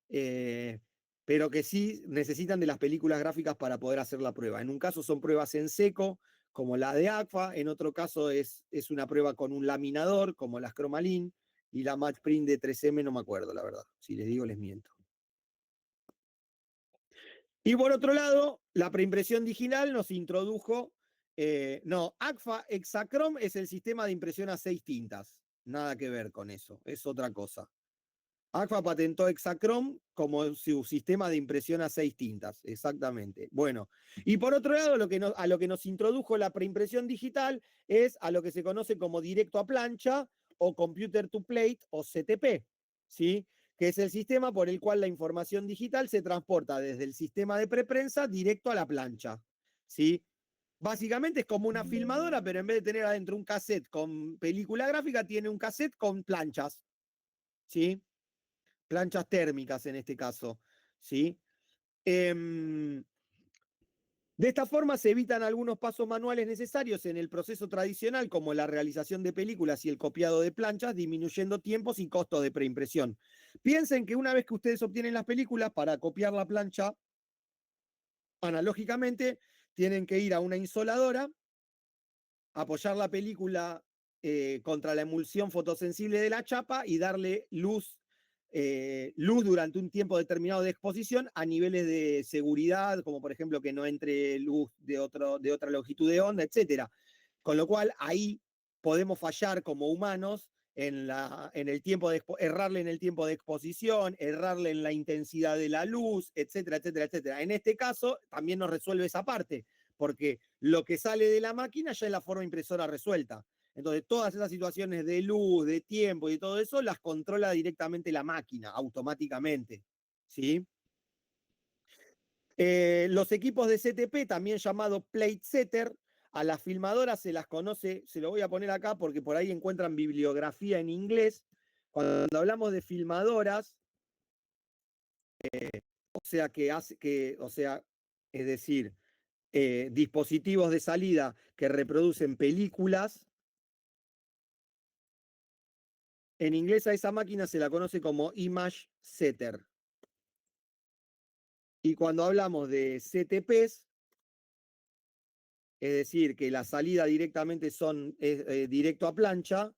A: eh, pero que sí necesitan de las películas gráficas para poder hacer la prueba. En un caso son pruebas en seco, como la de ACFA, en otro caso es una prueba con un laminador, como las Cromalin, y la Match Print de 3M no me acuerdo, la verdad. Si les digo, les miento. Y por otro lado, la preimpresión digital nos introdujo No, Agfa Hexachrome es el sistema de impresión a 6 tintas. Nada que ver con eso, es otra cosa. Agfa patentó Hexachrome como su sistema de impresión a 6 tintas, exactamente. Bueno, y por otro lado, a lo que nos introdujo la preimpresión digital es a lo que se conoce como directo a plancha o computer to plate o CTP, ¿sí? Que es el sistema por el cual la información digital se transporta desde el sistema de preprensa directo a la plancha, ¿sí? Básicamente es como una filmadora, pero en vez de tener adentro un cassette con película gráfica, tiene un cassette con planchas, ¿sí? Planchas térmicas en este caso, ¿sí? De esta forma se evitan algunos pasos manuales necesarios en el proceso tradicional, como la realización de películas y el copiado de planchas, disminuyendo tiempos y costos de preimpresión. Piensen que una vez que ustedes obtienen las películas, para copiar la plancha analógicamente, tienen que ir a una insoladora, apoyar la película contra la emulsión fotosensible de la chapa y darle luz durante un tiempo determinado de exposición a niveles de seguridad, como por ejemplo que no entre luz de otra longitud de onda, etc. Con lo cual ahí podemos fallar como humanos en el tiempo errarle en el tiempo de exposición, errarle en la intensidad de la luz, etcétera, etcétera, etcétera. En este caso también nos resuelve esa parte, porque lo que sale de la máquina ya es la forma impresora resuelta. Entonces, todas esas situaciones de luz, de tiempo y todo eso las controla directamente la máquina, automáticamente. ¿Sí? Los equipos de CTP, también llamado plate setter, a las filmadoras se las conoce, se lo voy a poner acá porque por ahí encuentran bibliografía en inglés. Cuando hablamos de filmadoras, es decir, dispositivos de salida que reproducen películas. En inglés a esa máquina se la conoce como image setter. Y cuando hablamos de CTPs, es decir, que la salida directamente son directo a plancha,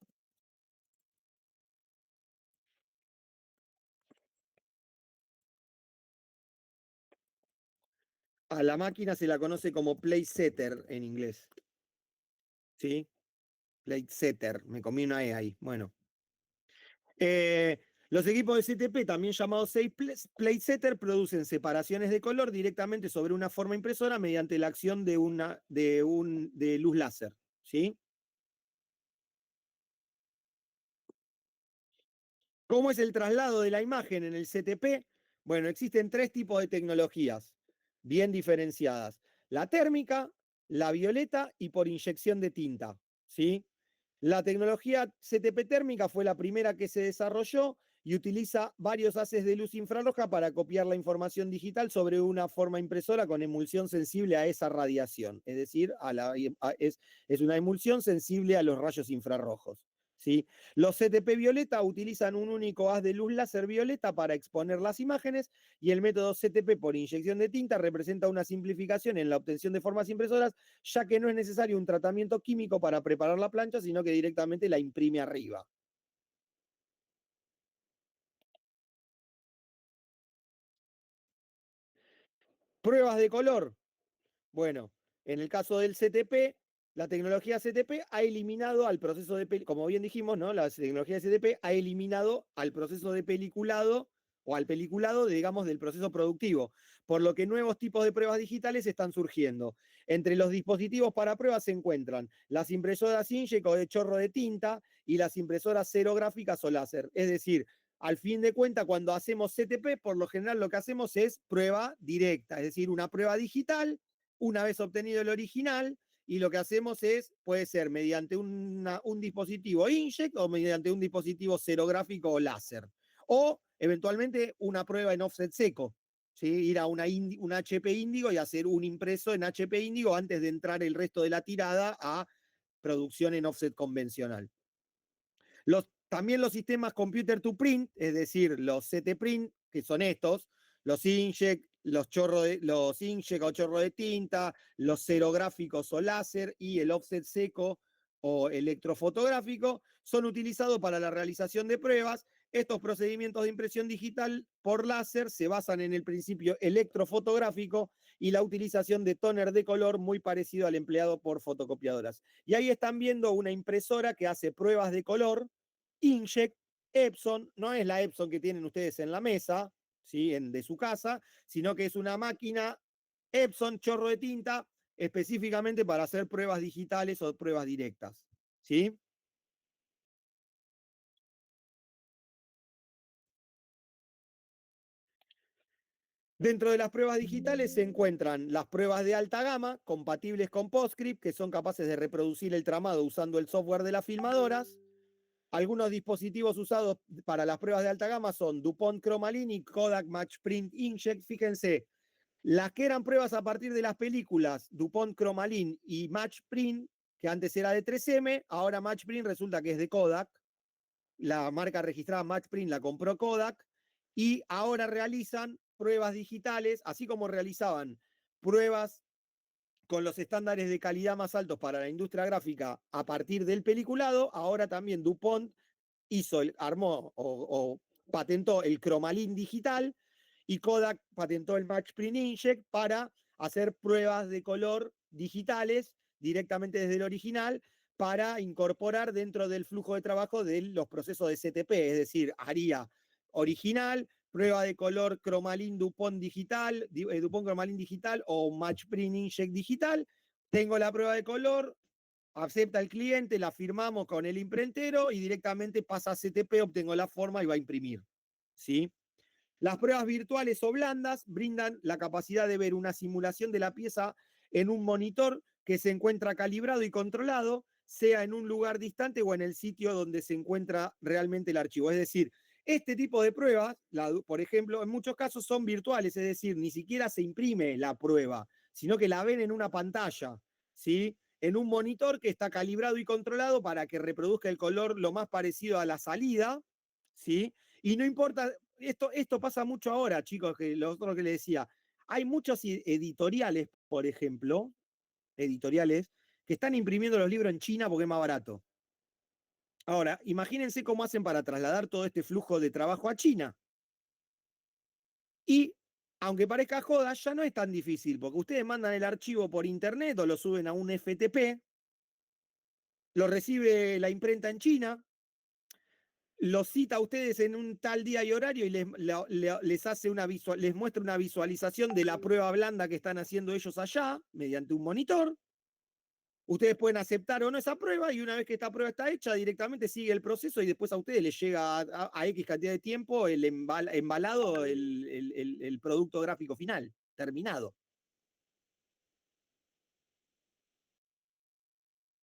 A: a la máquina se la conoce como plate setter en inglés. ¿Sí? Plate setter, me comí una E ahí. Bueno. Los equipos de CTP, también llamados plate setter, producen separaciones de color directamente sobre una forma impresora mediante la acción de luz láser. ¿Sí? ¿Cómo es el traslado de la imagen en el CTP? Bueno, existen 3 tipos de tecnologías bien diferenciadas. La térmica, la violeta y por inyección de tinta. ¿Sí? La tecnología CTP térmica fue la primera que se desarrolló y utiliza varios haces de luz infrarroja para copiar la información digital sobre una forma impresora con emulsión sensible a esa radiación. Es decir, es una emulsión sensible a los rayos infrarrojos. ¿Sí? Los CTP violeta utilizan un único haz de luz láser violeta para exponer las imágenes y el método CTP por inyección de tinta representa una simplificación en la obtención de formas impresoras, ya que no es necesario un tratamiento químico para preparar la plancha, sino que directamente la imprime arriba. Pruebas de color. Bueno, en el caso del CTP, la tecnología CTP ha eliminado al proceso de, como bien dijimos, ¿no? La tecnología de CTP ha eliminado al proceso de peliculado o al peliculado, digamos, del proceso productivo, por lo que nuevos tipos de pruebas digitales están surgiendo. Entre los dispositivos para pruebas se encuentran las impresoras inkjet o de chorro de tinta y las impresoras serográficas o láser. Es decir, al fin de cuentas, cuando hacemos CTP, por lo general lo que hacemos es prueba directa, es decir, una prueba digital una vez obtenido el original, y lo que hacemos puede ser mediante un dispositivo inkjet o mediante un dispositivo serográfico o láser. O eventualmente una prueba en offset seco. ¿Sí? Ir a un HP Índigo y hacer un impreso en HP Índigo antes de entrar el resto de la tirada a producción en offset convencional. También los sistemas computer to print, es decir, los CT print, que son estos, los inkjet, los inkjet o chorro de tinta, los serográficos o láser y el offset seco o electrofotográfico, son utilizados para la realización de pruebas Estos procedimientos de impresión digital por láser se basan en el principio electrofotográfico y la utilización de tóner de color muy parecido al empleado por fotocopiadoras. Y ahí están viendo una impresora que hace pruebas de color, Inkjet, Epson, no es la Epson que tienen ustedes en la mesa, ¿sí? De su casa, sino que es una máquina Epson chorro de tinta específicamente para hacer pruebas digitales o pruebas directas, ¿sí? Dentro de las pruebas digitales se encuentran las pruebas de alta gama, compatibles con PostScript, que son capaces de reproducir el tramado usando el software de las filmadoras. Algunos dispositivos usados para las pruebas de alta gama son DuPont Chromalin y Kodak Match Print Inkjet. Fíjense, las que eran pruebas a partir de las películas DuPont Chromalin y Match Print, que antes era de 3M, ahora Match Print resulta que es de Kodak. La marca registrada Match Print la compró Kodak y ahora realizan pruebas digitales, así como realizaban pruebas con los estándares de calidad más altos para la industria gráfica a partir del peliculado, ahora también DuPont armó o patentó el Chromalin digital y Kodak patentó el Match Print Inkjet para hacer pruebas de color digitales directamente desde el original para incorporar dentro del flujo de trabajo de los procesos de CTP, es decir, haría original, prueba de color Chromalin DuPont digital, DuPont Chromalin digital o Match Print Inkjet digital, tengo la prueba de color, acepta el cliente, la firmamos con el imprentero y directamente pasa a CTP, obtengo la forma y va a imprimir, ¿sí? Las pruebas virtuales o blandas brindan la capacidad de ver una simulación de la pieza en un monitor que se encuentra calibrado y controlado, sea en un lugar distante o en el sitio donde se encuentra realmente el archivo. Es decir, este tipo de pruebas, por ejemplo, en muchos casos son virtuales, es decir, ni siquiera se imprime la prueba, sino que la ven en una pantalla, ¿sí? En un monitor que está calibrado y controlado para que reproduzca el color lo más parecido a la salida, ¿sí? Y no importa, esto pasa mucho ahora, chicos, que lo otro que les decía. Hay muchos editoriales, por ejemplo, editoriales, que están imprimiendo los libros en China porque es más barato. Ahora, imagínense cómo hacen para trasladar todo este flujo de trabajo a China. Y, aunque parezca joda, ya no es tan difícil, porque ustedes mandan el archivo por internet o lo suben a un FTP, lo recibe la imprenta en China, los cita a ustedes en un tal día y horario y les hace les muestra una visualización de la prueba blanda que están haciendo ellos allá mediante un monitor. Ustedes pueden aceptar o no esa prueba y una vez que esta prueba está hecha, directamente sigue el proceso y después a ustedes les llega a X cantidad de tiempo el embalado, el producto gráfico final, terminado.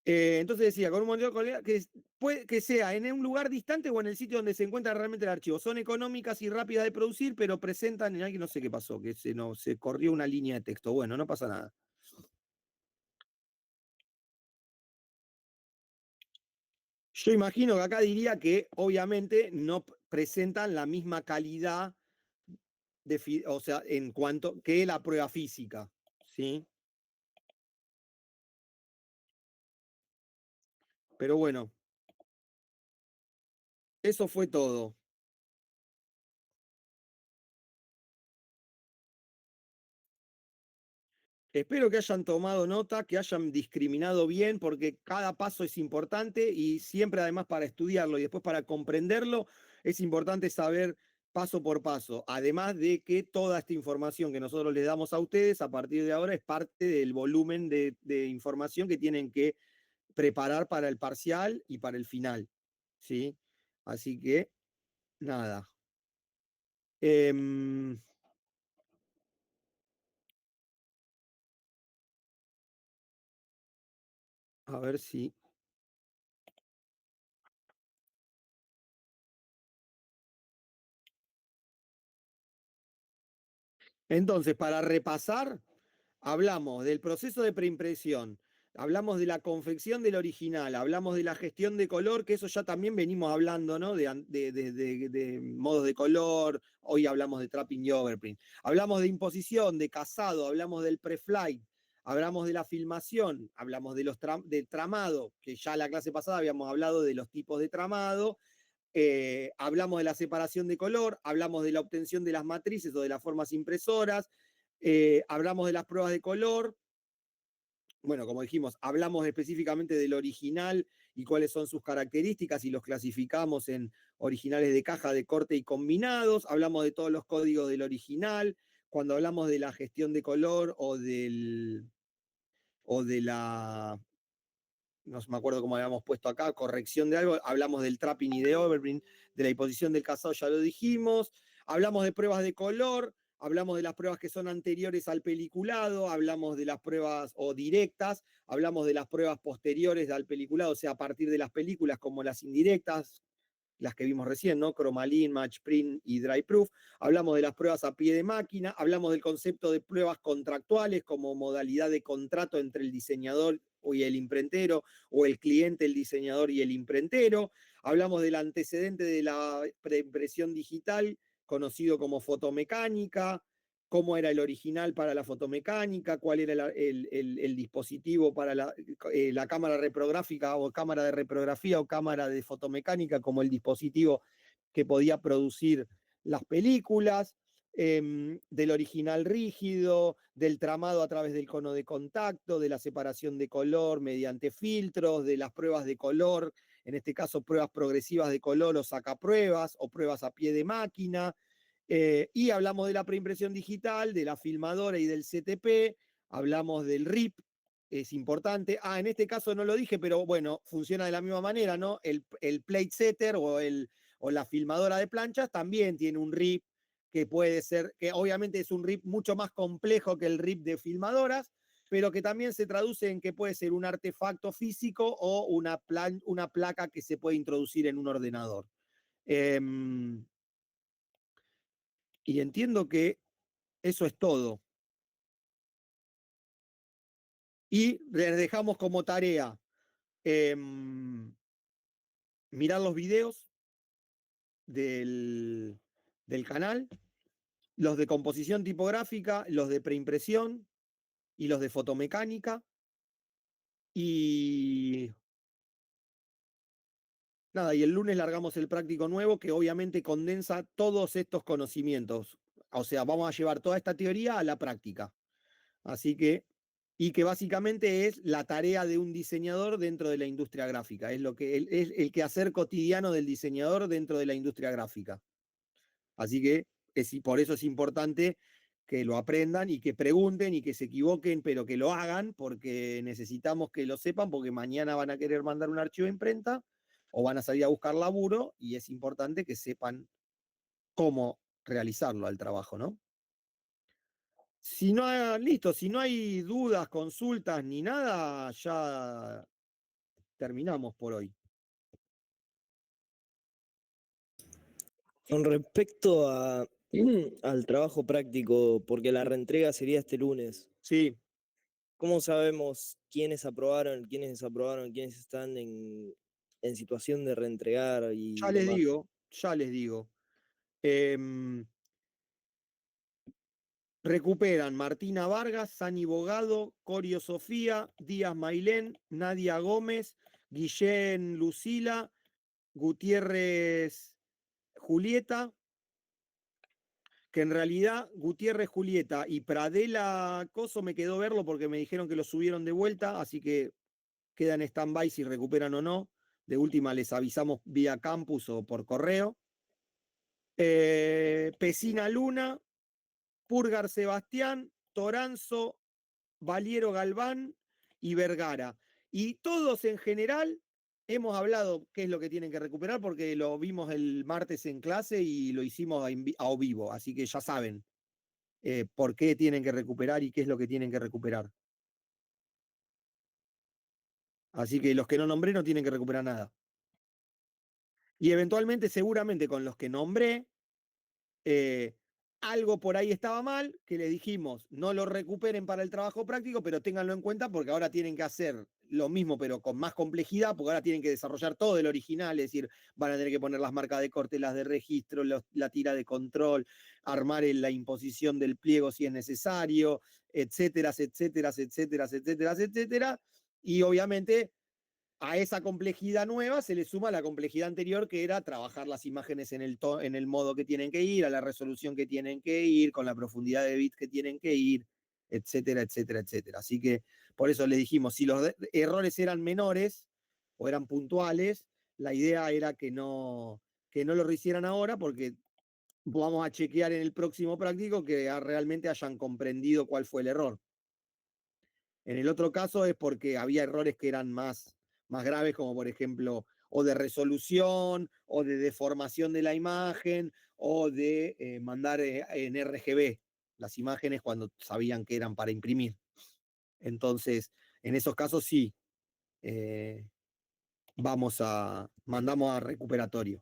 A: Entonces decía, con un monitor que sea en un lugar distante o en el sitio donde se encuentra realmente el archivo. Son económicas y rápidas de producir, pero presentan en alguien, no sé qué pasó, que se corrió una línea de texto. Bueno, no pasa nada. Yo imagino que acá diría que obviamente no presentan la misma calidad, o sea, en cuanto que la prueba física, ¿sí? Pero bueno, eso fue todo. Espero que hayan tomado nota, que hayan discriminado bien, porque cada paso es importante y siempre además para estudiarlo y después para comprenderlo es importante saber paso por paso. Además de que toda esta información que nosotros les damos a ustedes a partir de ahora es parte del volumen de información que tienen que preparar para el parcial y para el final, ¿sí? Así que, nada. Em, a ver si... Entonces, para repasar, hablamos del proceso de preimpresión, hablamos de la confección del original, hablamos de la gestión de color, que eso ya también venimos hablando, ¿no? De modos de color, hoy hablamos de trapping y overprint. Hablamos de imposición, de casado, hablamos del pre-flight, hablamos de la filmación, hablamos del tramado, que ya la clase pasada habíamos hablado de los tipos de tramado, hablamos de la separación de color, hablamos de la obtención de las matrices o de las formas impresoras, hablamos de las pruebas de color. Bueno, como dijimos, hablamos específicamente del original y cuáles son sus características y los clasificamos en originales de caja, de corte y combinados. Hablamos de todos los códigos del original. Cuando hablamos de la gestión de color o de la, no me acuerdo cómo habíamos puesto acá, corrección de algo, hablamos del trapping y de overprint, de la imposición del casado, ya lo dijimos. Hablamos de pruebas de color, hablamos de las pruebas que son anteriores al peliculado, hablamos de las pruebas o directas, hablamos de las pruebas posteriores al peliculado, o sea, a partir de las películas como las indirectas, las que vimos recién, ¿no? Chromalin, Matchprint y Dry Proof. Hablamos de las pruebas a pie de máquina, hablamos del concepto de pruebas contractuales como modalidad de contrato entre el diseñador y el imprentero, o el cliente, el diseñador y el imprentero. Hablamos del antecedente de la preimpresión digital, conocido como fotomecánica, cómo era el original para la fotomecánica, cuál era el dispositivo para la cámara reprográfica o cámara de reprografía o cámara de fotomecánica como el dispositivo que podía producir las películas, del original rígido, del tramado a través del cono de contacto, de la separación de color mediante filtros, de las pruebas de color, en este caso pruebas progresivas de color o sacapruebas o pruebas a pie de máquina. Y hablamos de la preimpresión digital, de la filmadora y del CTP, hablamos del RIP, es importante. En este caso no lo dije, pero bueno, funciona de la misma manera, ¿no? El plate setter o la filmadora de planchas también tiene un RIP que puede ser, que obviamente es un RIP mucho más complejo que el RIP de filmadoras, pero que también se traduce en que puede ser un artefacto físico o una placa que se puede introducir en un ordenador. Y entiendo que eso es todo. Y les dejamos como tarea mirar los videos del, del canal, los de composición tipográfica, los de preimpresión y los de fotomecánica. Y nada, y el lunes largamos el práctico nuevo que obviamente condensa todos estos conocimientos. O sea, vamos a llevar toda esta teoría a la práctica. Así que, y que básicamente es la tarea de un diseñador dentro de la industria gráfica, es el quehacer cotidiano del diseñador dentro de la industria gráfica. Así que por eso es importante que lo aprendan y que pregunten y que se equivoquen, pero que lo hagan, porque necesitamos que lo sepan, porque mañana van a querer mandar un archivo de imprenta o van a salir a buscar laburo y es importante que sepan cómo realizarlo al trabajo, ¿no? Si no, listo, si no hay dudas, consultas ni nada, ya terminamos por hoy.
C: Con respecto al trabajo práctico, porque la reentrega sería este lunes,
A: Sí,
C: ¿cómo sabemos quiénes aprobaron, quiénes desaprobaron, quiénes están en situación de reentregar y
A: ya les
C: demás?
A: digo, ya les digo. Em, Recuperan Martina Vargas, Sani Bogado, Corio Sofía, Díaz Mailén, Nadia Gómez, Guillén Lucila, Gutiérrez Julieta, que en realidad Gutiérrez Julieta y Pradela Coso me quedó verlo porque me dijeron que lo subieron de vuelta, así que queda en stand-by si recuperan o no. De última les avisamos vía campus o por correo. Pesina Luna, Purgar Sebastián, Toranzo, Valiero Galván y Vergara. Y todos en general hemos hablado qué es lo que tienen que recuperar porque lo vimos el martes en clase y lo hicimos a vivo, así que ya saben por qué tienen que recuperar y qué es lo que tienen que recuperar. Así que los que no nombré no tienen que recuperar nada. Y eventualmente, seguramente con los que nombré, algo por ahí estaba mal, que le dijimos, no lo recuperen para el trabajo práctico, pero ténganlo en cuenta porque ahora tienen que hacer lo mismo, pero con más complejidad, porque ahora tienen que desarrollar todo el original, es decir, van a tener que poner las marcas de corte, las de registro, la tira de control, armar la imposición del pliego si es necesario, etcétera, etcétera, etcétera, etcétera, etcétera. Y obviamente a esa complejidad nueva se le suma la complejidad anterior, que era trabajar las imágenes en el modo que tienen que ir, a la resolución que tienen que ir, con la profundidad de bits que tienen que ir, etcétera, etcétera, etcétera. Así que por eso le dijimos, si los errores eran menores o eran puntuales, la idea era que no lo rehicieran ahora, porque vamos a chequear en el próximo práctico que realmente hayan comprendido cuál fue el error. En el otro caso es porque había errores que eran más graves, como por ejemplo, o de resolución, o de deformación de la imagen, o de mandar en RGB las imágenes cuando sabían que eran para imprimir. Entonces, en esos casos sí, mandamos a recuperatorio.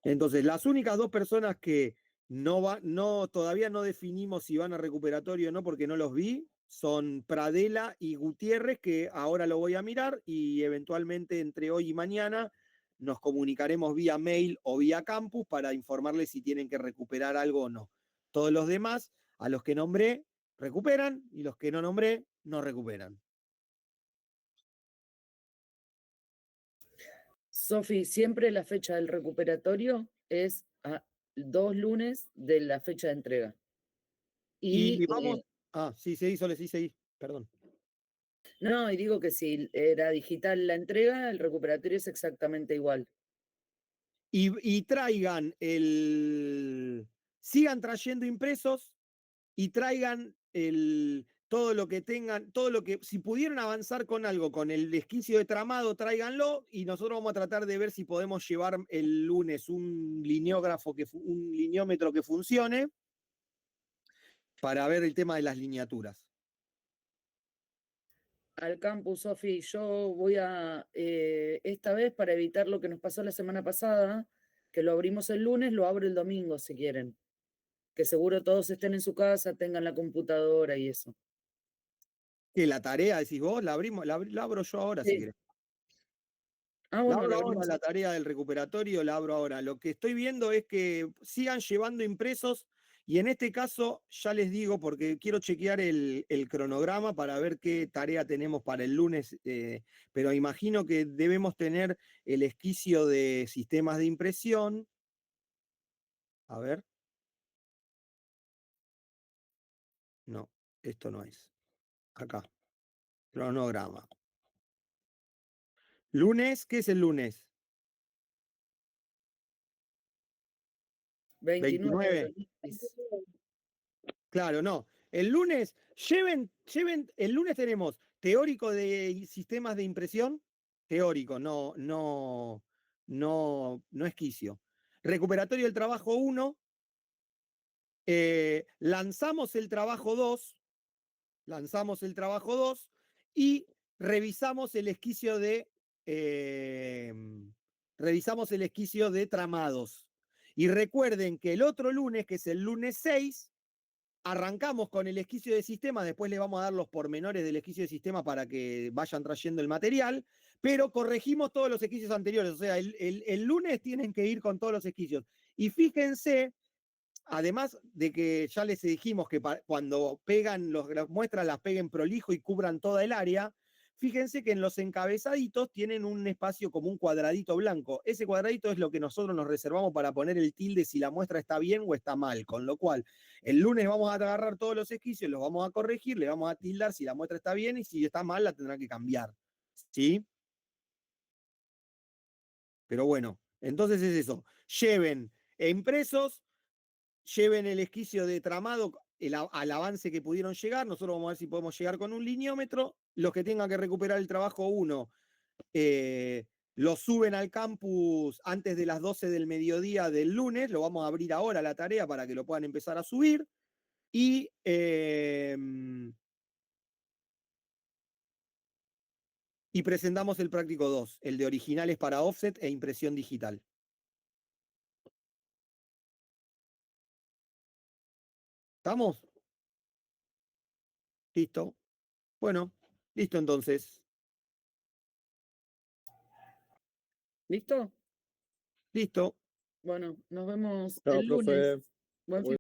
A: Entonces, las únicas dos personas que todavía no definimos si van a recuperatorio o no, porque no los vi, son Pradela y Gutiérrez, que ahora lo voy a mirar y eventualmente entre hoy y mañana nos comunicaremos vía mail o vía campus para informarles si tienen que recuperar algo o no. Todos los demás, a los que nombré, recuperan, y los que no nombré, no recuperan.
B: Sofi, siempre la fecha del recuperatorio es a 2 lunes de la fecha de entrega.
A: Y vamos. Sí, seguí, perdón.
B: No, y digo que si era digital la entrega, el recuperatorio es exactamente igual.
A: Y traigan sigan trayendo impresos y traigan todo lo que tengan, si pudieron avanzar con algo, con el esquicio de tramado, tráiganlo, y nosotros vamos a tratar de ver si podemos llevar el lunes un lineómetro que funcione para ver el tema de las lineaturas.
B: Al campus, Sofi, yo voy esta vez, para evitar lo que nos pasó la semana pasada, que lo abrimos el lunes, lo abro el domingo si quieren. Que seguro todos estén en su casa, tengan la computadora y eso.
A: Que la tarea, decís vos, la abro yo ahora,
B: Sí.
A: si querés.
B: Ah, bueno,
A: la
B: la
A: abro ahora,
B: abrimos.
A: la tarea del recuperatorio la abro ahora. Lo que estoy viendo es que sigan llevando impresos, y en este caso ya les digo, porque quiero chequear el cronograma para ver qué tarea tenemos para el lunes, pero imagino que debemos tener el esquicio de sistemas de impresión. A ver. No, esto no es. Acá. Cronograma. Lunes, ¿qué es el lunes?
B: 29.
A: Claro, no. El lunes, el lunes tenemos teórico de sistemas de impresión, teórico, no esquicio. Recuperatorio del trabajo 1, lanzamos el trabajo 2, y revisamos el esquicio de tramados. Y recuerden que el otro lunes, que es el lunes 6, arrancamos con el esquicio de sistema, después les vamos a dar los pormenores del esquicio de sistema para que vayan trayendo el material, pero corregimos todos los esquicios anteriores, o sea, el lunes tienen que ir con todos los esquicios. Y fíjense, además de que ya les dijimos que cuando pegan las muestras, las peguen prolijo y cubran toda el área, fíjense que en los encabezaditos tienen un espacio como un cuadradito blanco. Ese cuadradito es lo que nosotros nos reservamos para poner el tilde si la muestra está bien o está mal. Con lo cual, el lunes vamos a agarrar todos los esquicios, los vamos a corregir, le vamos a tildar si la muestra está bien, y si está mal la tendrá que cambiar. ¿Sí? Pero bueno, entonces es eso. Lleven impresos, lleven el esquicio de tramado al avance que pudieron llegar. Nosotros vamos a ver si podemos llegar con un lineómetro. Los que tengan que recuperar el trabajo 1, lo suben al campus antes de las 12 del mediodía del lunes. Lo vamos a abrir ahora la tarea para que lo puedan empezar a subir. Y presentamos el práctico 2, el de originales para offset e impresión digital. ¿Estamos? ¿Listo? Bueno, listo entonces.
B: ¿Listo?
A: Listo.
B: Bueno, nos vemos
C: Chao,
B: el lunes.
C: profe.
B: Buen fin